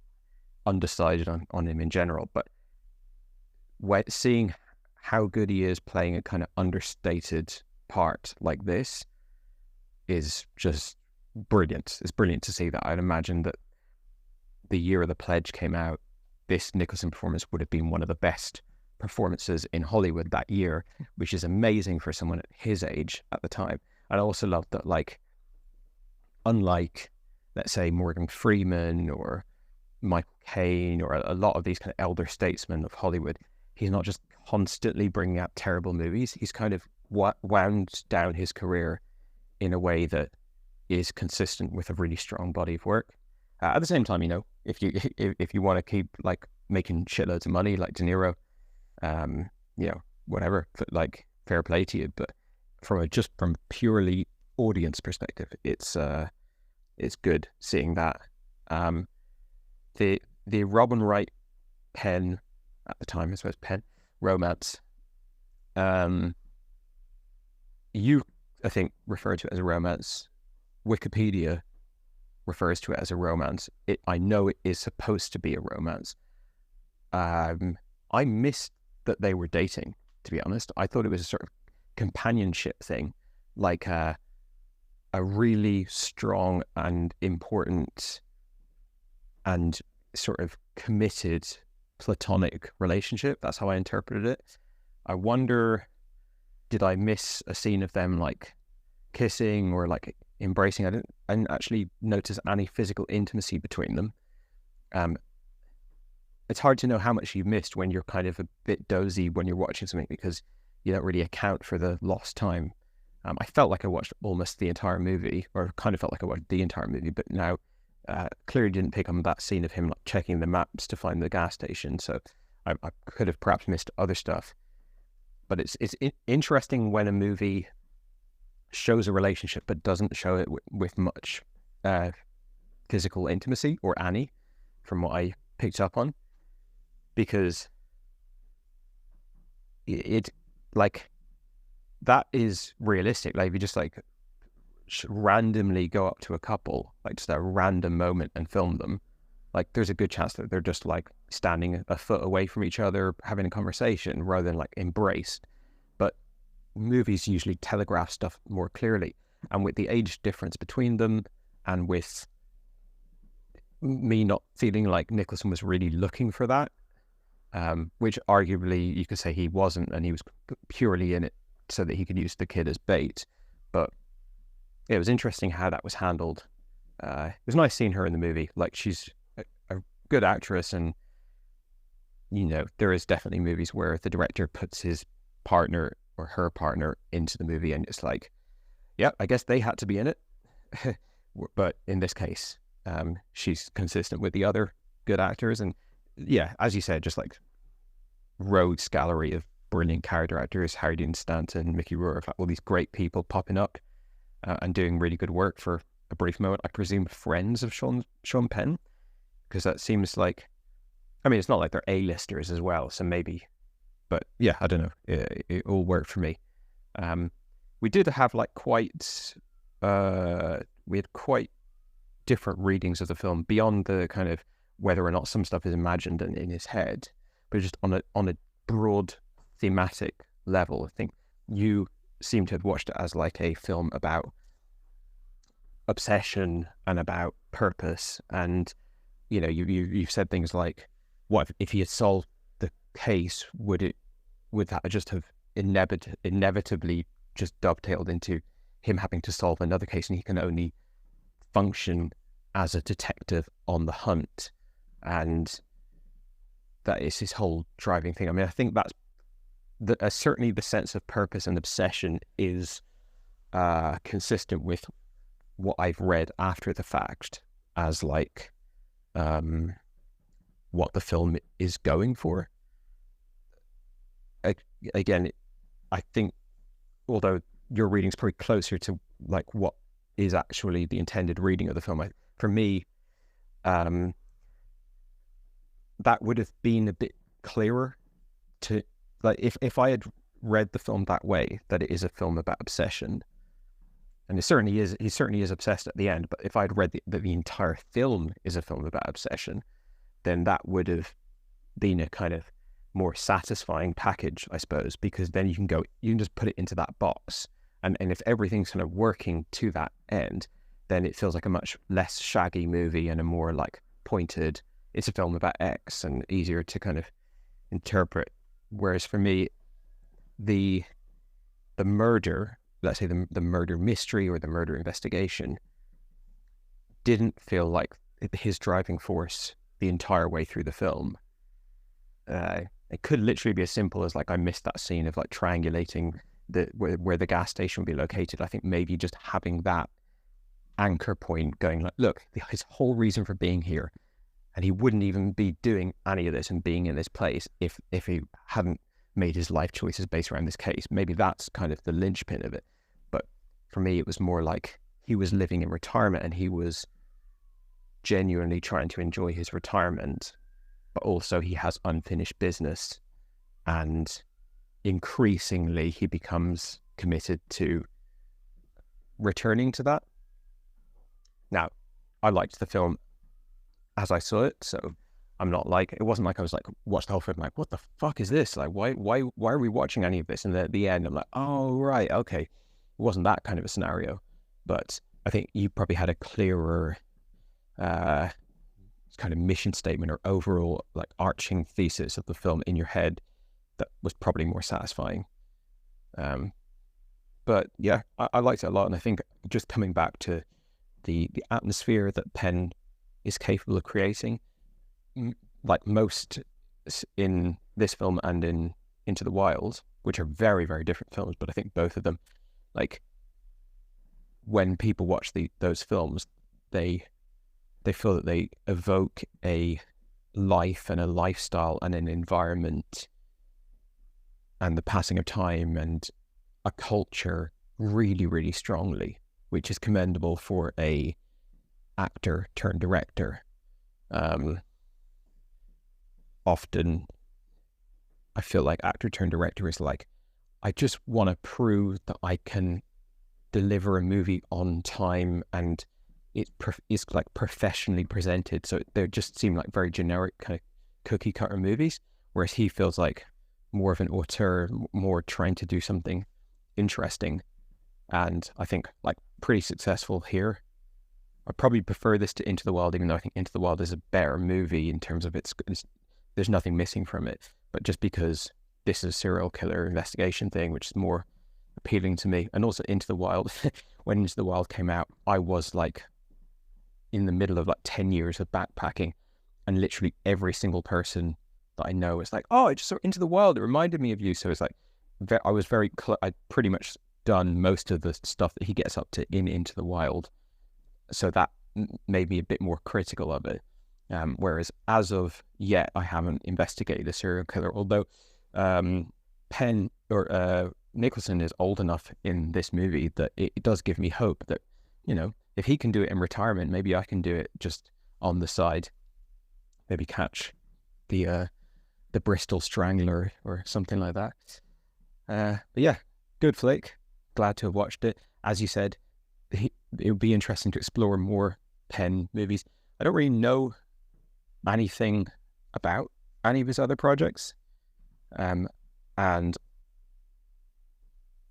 undecided on him in general, but seeing how good he is playing a kind of understated part like this is just brilliant. It's brilliant to see that. I'd imagine that the year The Pledge came out, this Nicholson performance would have been one of the best performances in Hollywood that year, which is amazing for someone at his age at the time. And I also love that, like, unlike, let's say, Morgan Freeman or Michael Caine or a lot of these kind of elder statesmen of Hollywood, he's not just constantly bringing out terrible movies. He's kind of wound down his career in a way that is consistent with a really strong body of work. At the same time, if you want to keep like making shitloads of money like De Niro, whatever, like fair play to you. But from purely audience perspective, it's good seeing that. The Robin Wright Penn at the time, I suppose, Penn romance. You, I think, refer to it as a romance. Wikipedia refers to it as a romance. I know it is supposed to be a romance. I missed that they were dating, to be honest. I thought it was a sort of companionship thing, like a really strong and important and sort of committed platonic relationship. That's how I interpreted it. I wonder, did I miss a scene of them like kissing or like embracing? I didn't actually notice any physical intimacy between them. It's hard to know how much you've missed when you're kind of a bit dozy when you're watching something, because you don't really account for the lost time. I felt like I watched almost the entire movie, or kind of felt like I watched the entire movie, but now clearly didn't pick on that scene of him like checking the maps to find the gas station. So I could have perhaps missed other stuff. But it's interesting when a movie shows a relationship but doesn't show it with much physical intimacy or any, from what I picked up on, because it like that is realistic. Like if you just like randomly go up to a couple, like just a random moment and film them, like there's a good chance that they're just like standing a foot away from each other having a conversation rather than like embraced. But movies usually telegraph stuff more clearly, and with the age difference between them, and with me not feeling like Nicholson was really looking for that, which arguably you could say he wasn't, and he was purely in it so that he could use the kid as bait. But it was interesting how that was handled. It was nice seeing her in the movie. Like she's a good actress, and there is definitely movies where the director puts his partner or her partner into the movie and it's like, yeah, I guess they had to be in it. But in this case, she's consistent with the other good actors, and yeah, as you said, just like rogues gallery of brilliant character actors, Harry Dean Stanton, Mickey Rourke, all these great people popping up and doing really good work for a brief moment. I presume friends of Sean Penn, because that seems like, I mean, it's not like they're A-listers as well, so maybe, but yeah, I don't know. It all worked for me. We did have like we had quite different readings of the film beyond the kind of whether or not some stuff is imagined and in his head, but just on a broad thematic level. I think you seem to have watched it as like a film about obsession and about purpose, and you've said things like, what if he had solved the case, would that just have inevitably just dovetailed into him having to solve another case, and he can only function as a detective on the hunt, and that is his whole driving thing. I mean, I think that's certainly the sense of purpose and obsession is consistent with what I've read after the fact as like what the film is going for. Again, I think, although your reading's probably closer to like what is actually the intended reading of the film, for me, that would have been a bit clearer to, like, if I had read the film that way, that it is a film about obsession, and he certainly is obsessed at the end, but if I'd read that the entire film is a film about obsession, then that would have been a kind of more satisfying package, I suppose, because then you can just put it into that box, and if everything's kind of working to that end, then it feels like a much less shaggy movie and a more like pointed, it's a film about X, and easier to kind of interpret. Whereas for me, the murder, let's say the murder mystery or the murder investigation, didn't feel like his driving force the entire way through the film. It could literally be as simple as like I missed that scene of like triangulating where the gas station would be located. I think maybe just having that anchor point going like, look, his whole reason for being here, and he wouldn't even be doing any of this and being in this place if he hadn't made his life choices based around this case. Maybe that's kind of the linchpin of it. But for me, it was more like he was living in retirement and he was genuinely trying to enjoy his retirement, but also he has unfinished business, and increasingly he becomes committed to returning to that. Now, I liked the film as I saw it, so I'm not like, it wasn't like I was like, watched the whole film like, what the fuck is this? Like, why are we watching any of this? And at the end, I'm like, oh, right, okay. It wasn't that kind of a scenario. But I think you probably had a clearer kind of mission statement or overall like arching thesis of the film in your head that was probably more satisfying. But yeah, I liked it a lot. And I think just coming back to the atmosphere that Penn is capable of creating, like most in this film and in Into the Wild, which are very, very different films, but I think both of them, like when people watch those films, they feel that they evoke a life and a lifestyle and an environment and the passing of time and a culture really, really strongly, which is commendable for a actor turned director. Often I feel like actor turned director is like, I just want to prove that I can deliver a movie on time and it's like professionally presented. So they just seem like very generic kind of cookie cutter movies, whereas he feels like more of an auteur, more trying to do something interesting. And I think like pretty successful here. I probably prefer this to Into the Wild, even though I think Into the Wild is a better movie in terms of it's there's nothing missing from it. But just because this is a serial killer investigation thing, which is more appealing to me. And also Into the Wild, when Into the Wild came out, I was like in the middle of like 10 years of backpacking, and literally every single person that I know is like, oh, I just saw Into the Wild, it reminded me of you. So it's like, I was I'd pretty much done most of the stuff that he gets up to in Into the Wild. So that made me a bit more critical of it. Whereas as of yet, I haven't investigated a serial killer, although Penn or Nicholson is old enough in this movie that it does give me hope that, you know, if he can do it in retirement, maybe I can do it just on the side. Maybe catch the Bristol Strangler or something like that. But yeah, good flick. Glad to have watched it. As you said, it would be interesting to explore more Penn movies. I don't really know anything about any of his other projects. And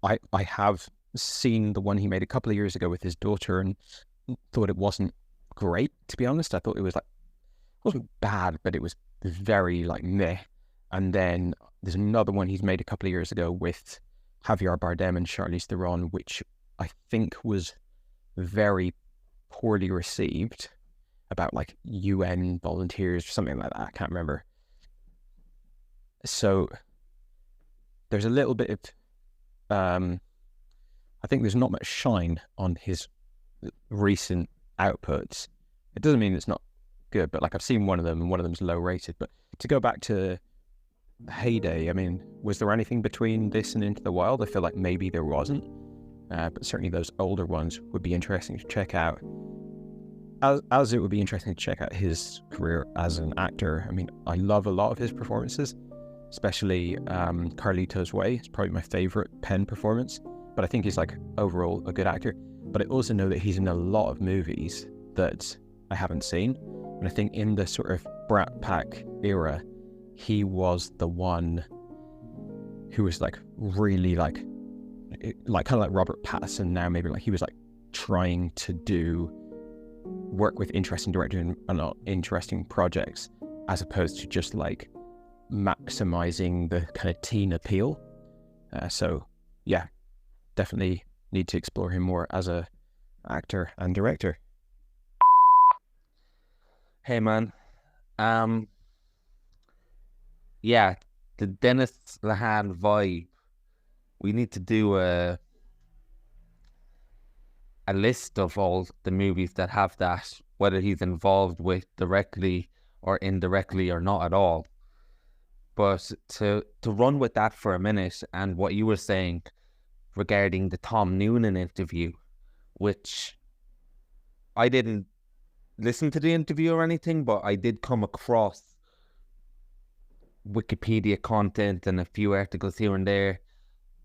I have seen the one he made a couple of years ago with his daughter and thought it wasn't great, to be honest. I thought it was like, it wasn't bad, but it was very like meh. And then there's another one he's made a couple of years ago with Javier Bardem and Charlize Theron, which I think was very poorly received, about like UN volunteers or something like that. I can't remember. So there's a little bit of I think there's not much shine on his recent outputs. It doesn't mean it's not good, but like I've seen one of them and one of them's low rated. But to go back to heyday, I mean, was there anything between this and Into the Wild? I feel like maybe there wasn't, but certainly those older ones would be interesting to check out, as it would be interesting to check out his career as an actor. I mean, I love a lot of his performances, especially Carlito's Way. It's probably my favorite Penn performance, but I think he's like overall a good actor. But I also know that he's in a lot of movies that I haven't seen, and I think in the sort of Brat Pack era, he was the one who was like really like kind of like Robert Pattinson now, maybe. Like he was like trying to do work with interesting directors and not interesting projects, as opposed to just like maximizing the kind of teen appeal. So yeah, definitely need to explore him more as a actor and director. Hey man, Yeah, the Dennis Lehane vibe. We need to do a list of all the movies that have that, whether he's involved with directly or indirectly or not at all. But to run with that for a minute, and what you were saying regarding the Tom Noonan interview, which I didn't listen to the interview or anything, but I did come across Wikipedia content and a few articles here and there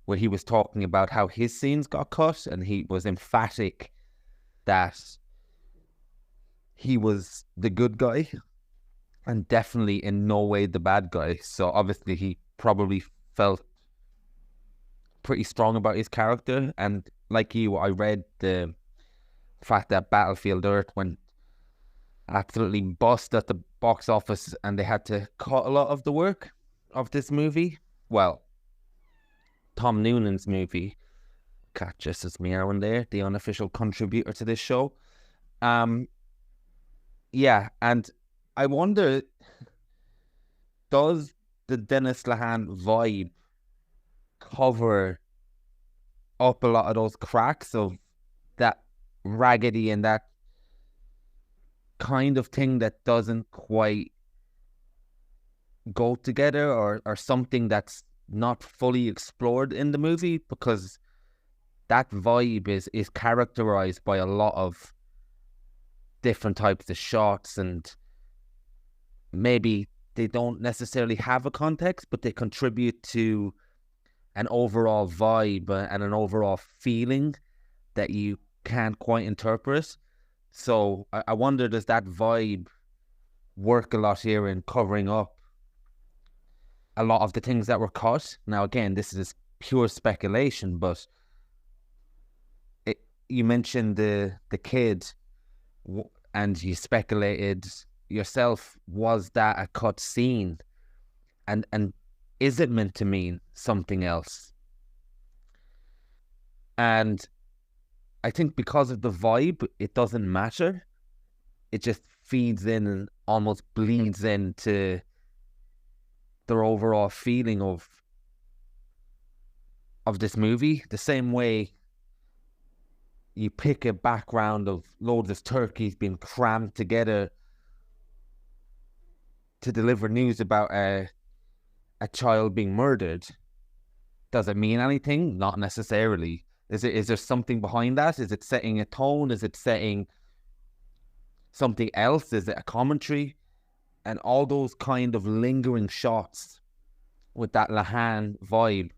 where he was talking about how his scenes got cut, and he was emphatic that he was the good guy and definitely in no way the bad guy. So obviously he probably felt pretty strong about his character. And like you, I read the fact that Battlefield Earth went absolutely bust at the box office and they had to cut a lot of the work of this movie. Well, Tom Noonan's movie. Cat just as meowing there, the unofficial contributor to this show. Yeah, and I wonder, does the Dennis Lehane vibe cover up a lot of those cracks of that raggedy and that kind of thing that doesn't quite go together, or something that's not fully explored in the movie? Because that vibe is characterized by a lot of different types of shots, and maybe they don't necessarily have a context, but they contribute to an overall vibe and an overall feeling that you can't quite interpret. So I wonder, does that vibe work a lot here in covering up a lot of the things that were cut? Now, again, this is pure speculation, but you mentioned the kid, and you speculated yourself, was that a cut scene? And is it meant to mean something else? And I think because of the vibe, it doesn't matter. It just feeds in and almost bleeds into their overall feeling of this movie. The same way you pick a background of loads of turkeys being crammed together to deliver news about a child being murdered. Does it mean anything? Not necessarily. Is there something behind that? Is it setting a tone? Is it setting something else? Is it a commentary? And all those kind of lingering shots with that Lehane vibe,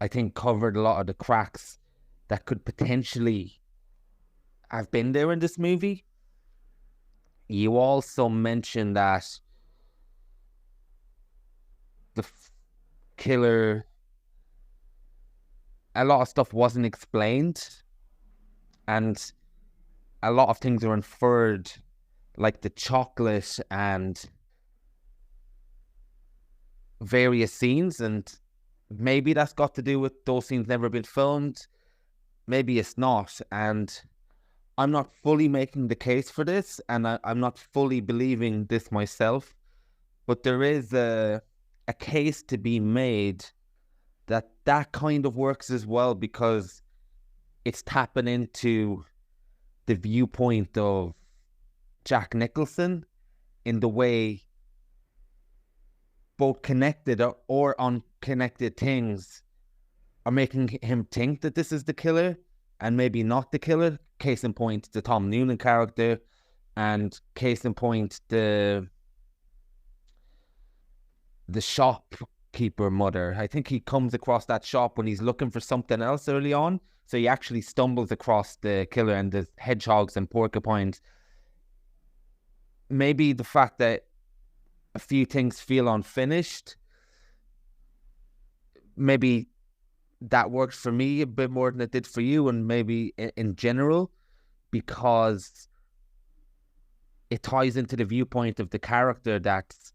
I think, covered a lot of the cracks that could potentially have been there in this movie. You also mentioned that the killer, a lot of stuff wasn't explained, and a lot of things are inferred, like the chocolate and various scenes, and maybe that's got to do with those scenes never been filmed. Maybe it's not, and I'm not fully making the case for this, and I'm not fully believing this myself, but there is a case to be made that kind of works as well, because it's tapping into the viewpoint of Jack Nicholson in the way both connected or unconnected things are making him think that this is the killer and maybe not the killer. Case in point, the Tom Noonan character, and case in point, the shopkeeper mother. I think he comes across that shop when he's looking for something else early on, so he actually stumbles across the killer and the hedgehogs and porcupines. Maybe the fact that a few things feel unfinished, maybe that works for me a bit more than it did for you, and maybe in general, because it ties into the viewpoint of the character that's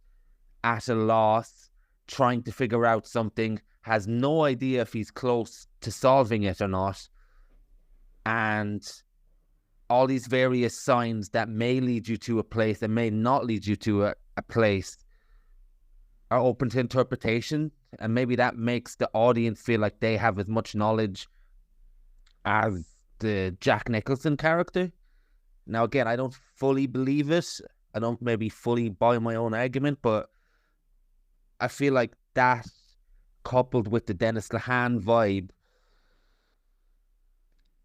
at a loss, trying to figure out something, has no idea if he's close to solving it or not, and all these various signs that may lead you to a place and may not lead you to a place are open to interpretation, and maybe that makes the audience feel like they have as much knowledge as the Jack Nicholson character. Now, again, I don't fully believe it. I don't maybe fully buy my own argument, but I feel like that, coupled with the Dennis Lehane vibe,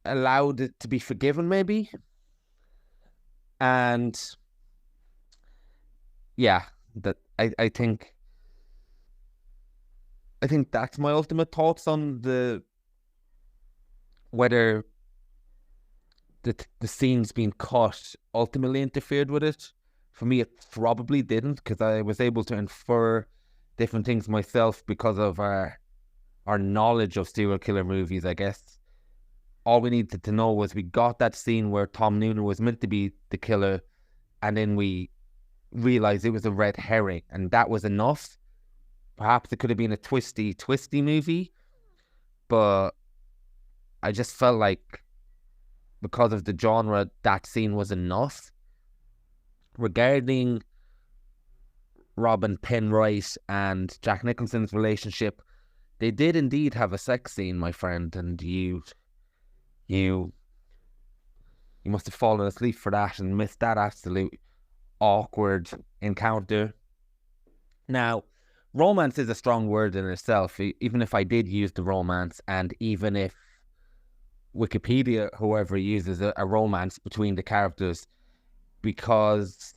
allowed it to be forgiven, maybe. And yeah, that I think that's my ultimate thoughts on whether the scenes being cut ultimately interfered with it. For me, it probably didn't, because I was able to infer different things myself because of our knowledge of serial killer movies, I guess. All we needed to know was we got that scene where Tom Noonan was meant to be the killer, and then we realized it was a red herring, and that was enough. Perhaps it could have been a twisty movie, but I just felt like because of the genre, that scene was enough. Regarding Robin Penright and Jack Nicholson's relationship, they did indeed have a sex scene, my friend, and you must have fallen asleep for that and missed that absolute awkward encounter. Now, romance is a strong word in itself, even if I did use the romance, and even if Wikipedia, whoever uses a romance between the characters, because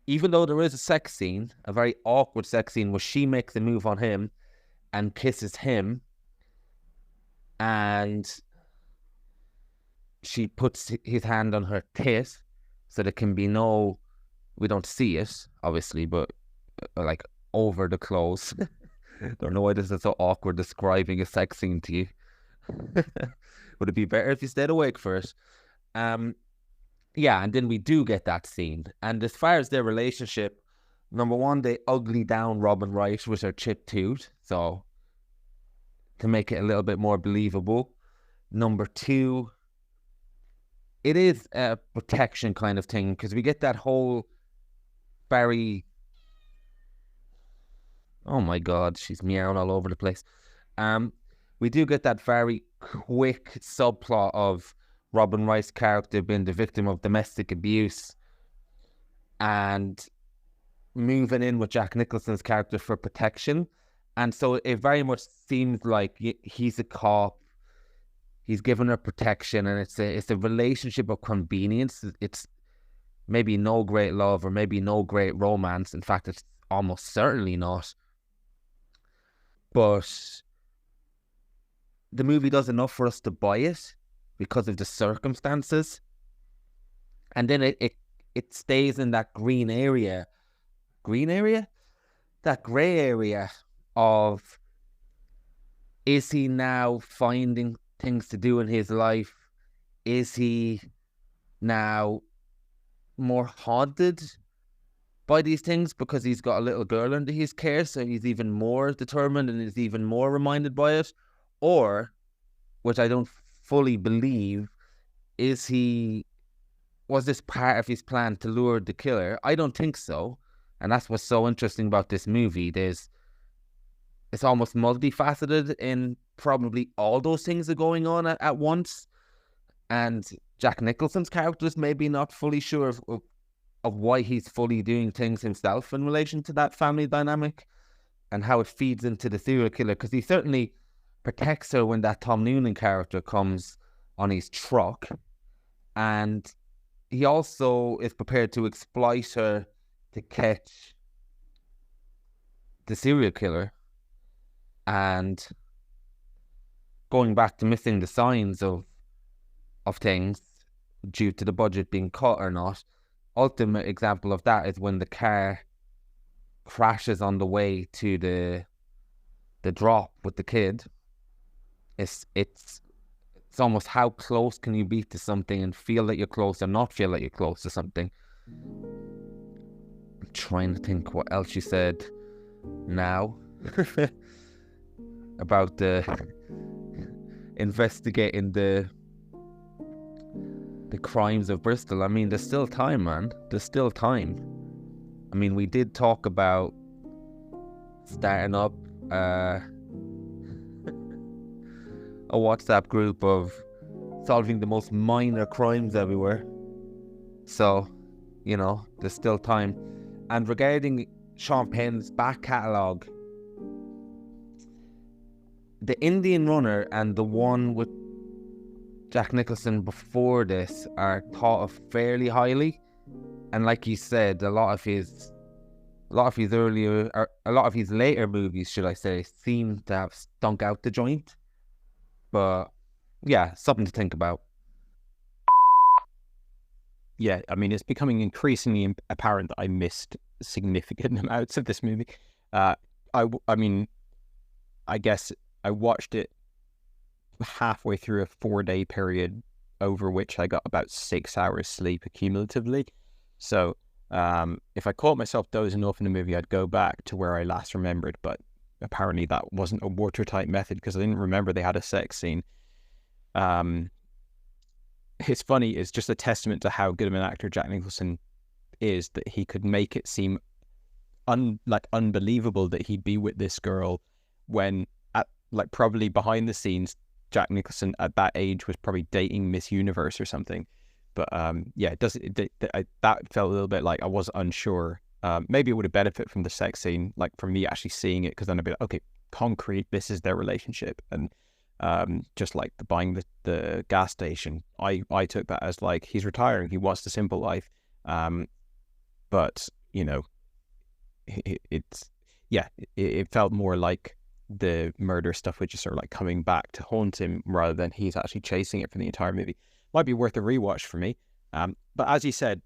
even though there is a sex scene, a very awkward sex scene where she makes a move on him and kisses him, and she puts his hand on her tit, so there can be no, we don't see it, obviously, but like over the clothes. Don't know why this is so awkward describing a sex scene to you. Would it be better if you stayed awake for it? Yeah, and then we do get that scene. And as far as their relationship, number one, they ugly down Robin Wright with her chipped tooth, so to make it a little bit more believable. Number two, it is a protection kind of thing, because we get that whole very... Oh my God, she's meowing all over the place. We do get that very quick subplot of Robin Wright's character being the victim of domestic abuse and moving in with Jack Nicholson's character for protection. And so it very much seems like he's a cop. He's given her protection, and it's a relationship of convenience. It's maybe no great love or maybe no great romance. In fact, it's almost certainly not. But the movie does enough for us to buy it because of the circumstances. And then it stays in that green area. Green area? That grey area of, is he now finding things to do in his life? Is he now more haunted by these things because he's got a little girl under his care, so he's even more determined and is even more reminded by it? Or, which I don't fully believe, was this part of his plan to lure the killer? I don't think so. And that's what's so interesting about this movie. It's almost multifaceted in probably all those things are going on at once. And Jack Nicholson's character is maybe not fully sure of why he's fully doing things himself in relation to that family dynamic and how it feeds into the serial killer. Because he certainly protects her when that Tom Noonan character comes on his truck. And he also is prepared to exploit her to catch the serial killer. And going back to missing the signs of things due to the budget being cut or not, ultimate example of that is when the car crashes on the way to the drop with the kid. It's almost, how close can you be to something and feel that you're close or not feel that you're close to something? I'm trying to think what else you said now about investigating the crimes of Bristol. I mean, there's still time, man. There's still time. I mean, we did talk about starting up a WhatsApp group of solving the most minor crimes everywhere. So, you know, there's still time. And regarding Sean Penn's back catalogue, the Indian Runner and the one with Jack Nicholson before this are thought of fairly highly. And like you said, a lot of his later movies, should I say, seem to have stunk out the joint. But yeah, something to think about. Yeah, I mean, it's becoming increasingly apparent that I missed significant amounts of this movie. I mean, I guess I watched it halfway through a 4-day period over which I got about 6 hours sleep cumulatively. So if I caught myself dozing off in the movie, I'd go back to where I last remembered. But apparently that wasn't a watertight method because I didn't remember they had a sex scene. It's funny, it's just a testament to how good of an actor Jack Nicholson is that he could make it seem unbelievable that he'd be with this girl when probably behind the scenes Jack Nicholson at that age was probably dating Miss Universe or something. But yeah, that felt a little bit like I was unsure. Maybe it would have benefited from the sex scene, like from me actually seeing it, because then I'd be like, okay, concrete, this is their relationship. And just like buying the gas station, I took that as like he's retiring, he wants the simple life. But you know, it felt more like the murder stuff was just sort of like coming back to haunt him rather than he's actually chasing it for the entire movie. Might be worth a rewatch for me. But as you said,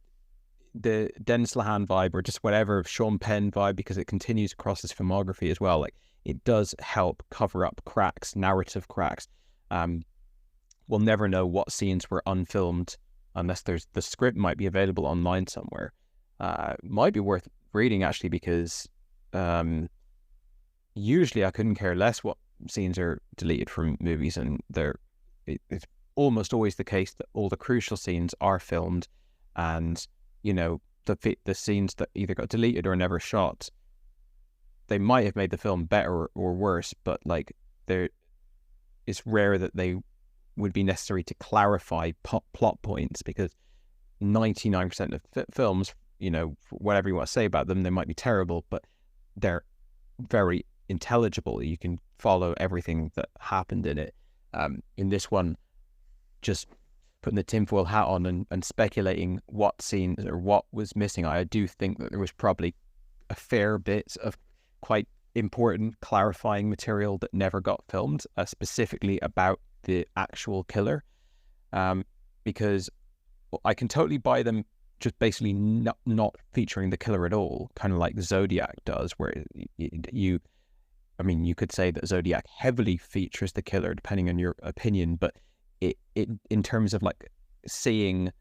the Dennis Lehane vibe, or just whatever Sean Penn vibe, because it continues across his filmography as well, like it does help cover up cracks, narrative cracks. We'll never know what scenes were unfilmed unless the script might be available online somewhere. Might be worth reading actually, because usually I couldn't care less what scenes are deleted from movies, and it's almost always the case that all the crucial scenes are filmed, and you know, the scenes that either got deleted or never shot, they might have made the film better or worse, but like it's rare that they would be necessary to clarify plot points, because 99% of films, you know, whatever you want to say about them, they might be terrible, but they're very intelligible. You can follow everything that happened in it. In this one, just putting the tinfoil hat on and speculating what scenes or what was missing, I do think that there was probably a fair bit of quite important clarifying material that never got filmed, specifically about the actual killer, because I can totally buy them just basically not featuring the killer at all, kind of like Zodiac does, where you could say that Zodiac heavily features the killer, depending on your opinion, but it in terms of like seeing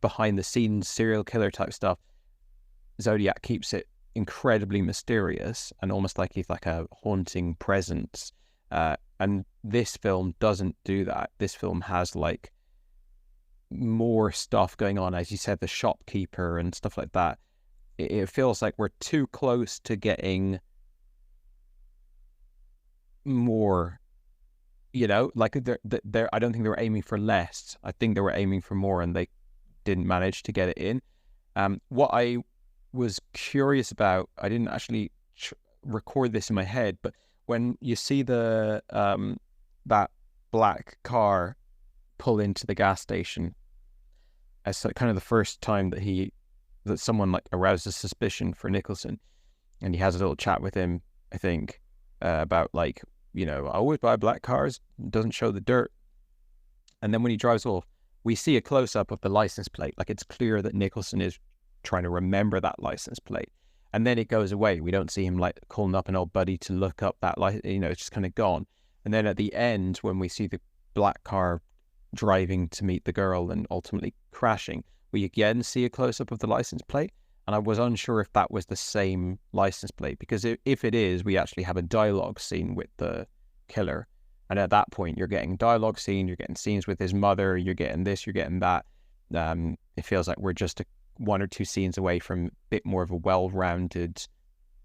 behind the scenes serial killer type stuff, Zodiac keeps it incredibly mysterious and almost like he's like a haunting presence. And this film doesn't do that. This film has like more stuff going on, as you said, the shopkeeper and stuff like that. It feels like we're too close to getting more, you know, like they're I don't think they were aiming for less. I think they were aiming for more, and they didn't manage to get it in. What I was curious about, I didn't actually record this in my head, but when you see the that black car pull into the gas station, as kind of the first time that someone like arouses suspicion for Nicholson, and he has a little chat with him, I think, about like, you know, I always buy black cars, doesn't show the dirt. And then when he drives off, we see a close-up of the license plate. Like, it's clear that Nicholson is trying to remember that license plate. And then it goes away. We don't see him like calling up an old buddy to look up that license, you know, it's just kind of gone. And then at the end, when we see the black car driving to meet the girl and ultimately crashing, we again see a close-up of the license plate. And I was unsure if that was the same license plate, because if it is, we actually have a dialogue scene with the killer. And at that point, you're getting dialogue scene, you're getting scenes with his mother, you're getting this, you're getting that. It feels like we're just one or two scenes away from a bit more of a well-rounded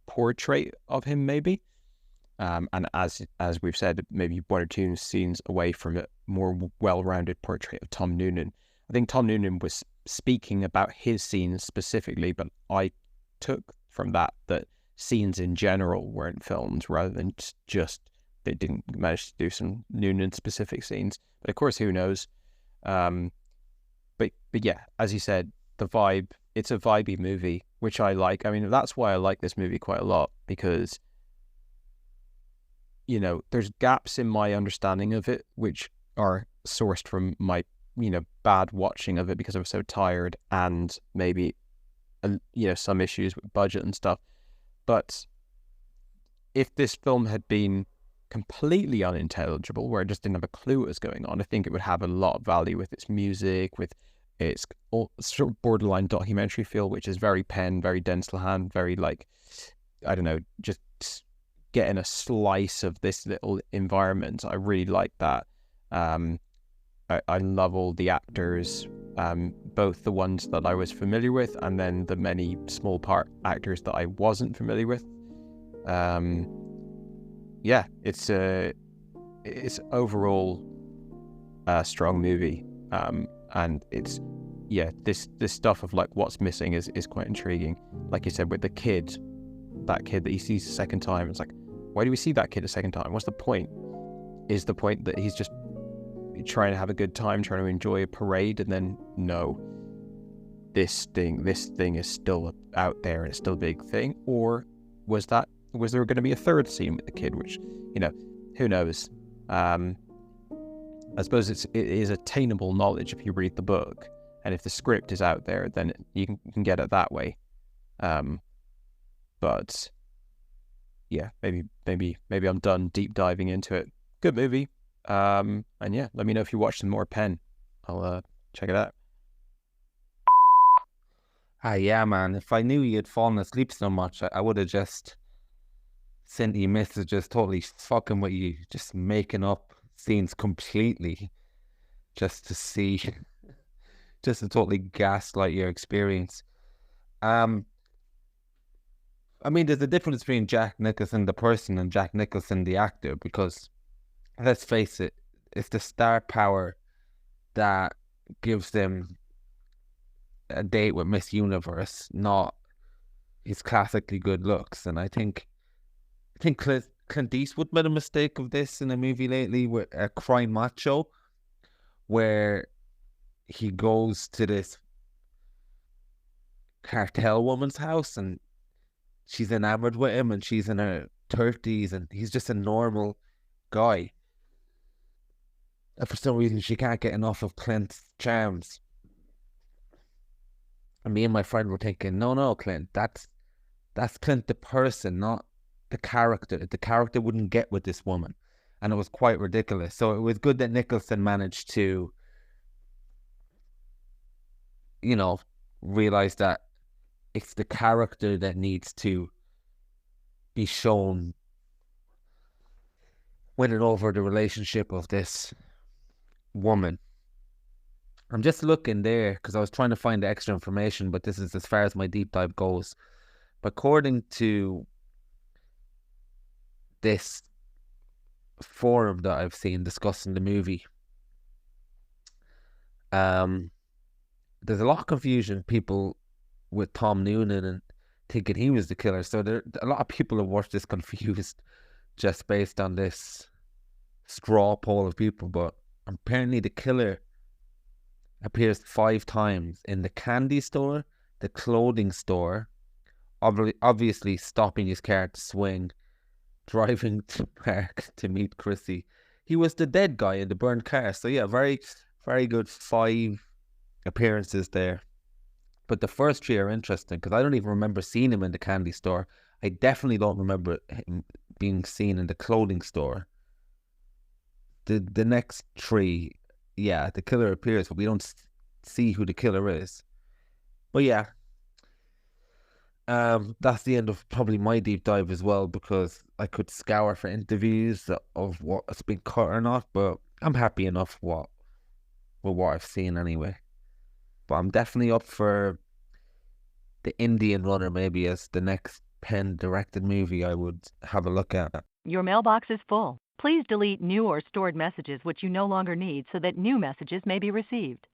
portrait of him, maybe. And as we've said, maybe one or two scenes away from a more well-rounded portrait of Tom Noonan. I think Tom Noonan was speaking about his scenes specifically, but I took from that scenes in general weren't filmed, rather than just they didn't manage to do some Noonan-specific scenes. But of course, who knows? But yeah, as you said, the vibe, it's a vibey movie, which I like. I mean, that's why I like this movie quite a lot, because there's gaps in my understanding of it, which are sourced from my, bad watching of it because I was so tired, and maybe, some issues with budget and stuff. But if this film had been completely unintelligible, where I just didn't have a clue what was going on, I think it would have a lot of value with its music, with its sort of borderline documentary feel, which is very Penn, very Denslehan, very I don't know, just getting a slice of this little environment. I really like that. I love all the actors, both the ones that I was familiar with and then the many small part actors that I wasn't familiar with. Yeah, it's overall a strong movie, and it's this stuff of what's missing is quite intriguing. Like you said, with that kid that he sees a second time, it's why do we see that kid a second time? What's the point? Is the point that he's just trying to have a good time, trying to enjoy a parade, and then no, this thing is still out there and it's still a big thing? Or was there going to be a third scene with the kid, which, who knows? I suppose it is attainable knowledge if you read the book, and if the script is out there, then you can get it that way. But yeah, maybe I'm done deep diving into it. Good movie. And yeah, let me know if you watch some more Penn. I'll check it out. Yeah, man. If I knew you'd fallen asleep so much, I would have just sent you messages totally fucking with you, just making up scenes completely just to see, just to totally gaslight your experience. I mean, there's a difference between Jack Nicholson the person and Jack Nicholson the actor, because let's face it, it's the star power that gives them a date with Miss Universe, not his classically good looks. And I think Clint Eastwood made a mistake of this in a movie lately with Crying Macho, where he goes to this cartel woman's house and she's enamored with him, and she's in her 30s and he's just a normal guy. And for some reason she can't get enough of Clint's charms. And me and my friend were thinking, no, Clint, that's Clint the person, not the character. The character wouldn't get with this woman. And it was quite ridiculous. So it was good that Nicholson managed to, realize that it's the character that needs to be shown winning over the relationship of this woman. I'm just looking there because I was trying to find the extra information, but this is as far as my deep dive goes. But according to this forum that I've seen discussing the movie, there's a lot of confusion, people with Tom Noonan and thinking he was the killer. So a lot of people have watched this confused just based on this straw poll of people. But apparently the killer appears 5 times in the candy store, the clothing store, obviously stopping his car to swing, driving to park to meet Chrissy. He was the dead guy in the burned car. So yeah, very, very good 5 appearances there. But the first 3 are interesting because I don't even remember seeing him in the candy store. I definitely don't remember him being seen in the clothing store. The next 3, yeah, the killer appears, but we don't see who the killer is. But yeah, that's the end of probably my deep dive as well, because I could scour for interviews of what's been cut or not, but I'm happy enough with what I've seen anyway. But I'm definitely up for The Indian Runner maybe as the next Penn directed movie I would have a look at. Your mailbox is full. Please delete new or stored messages which you no longer need so that new messages may be received.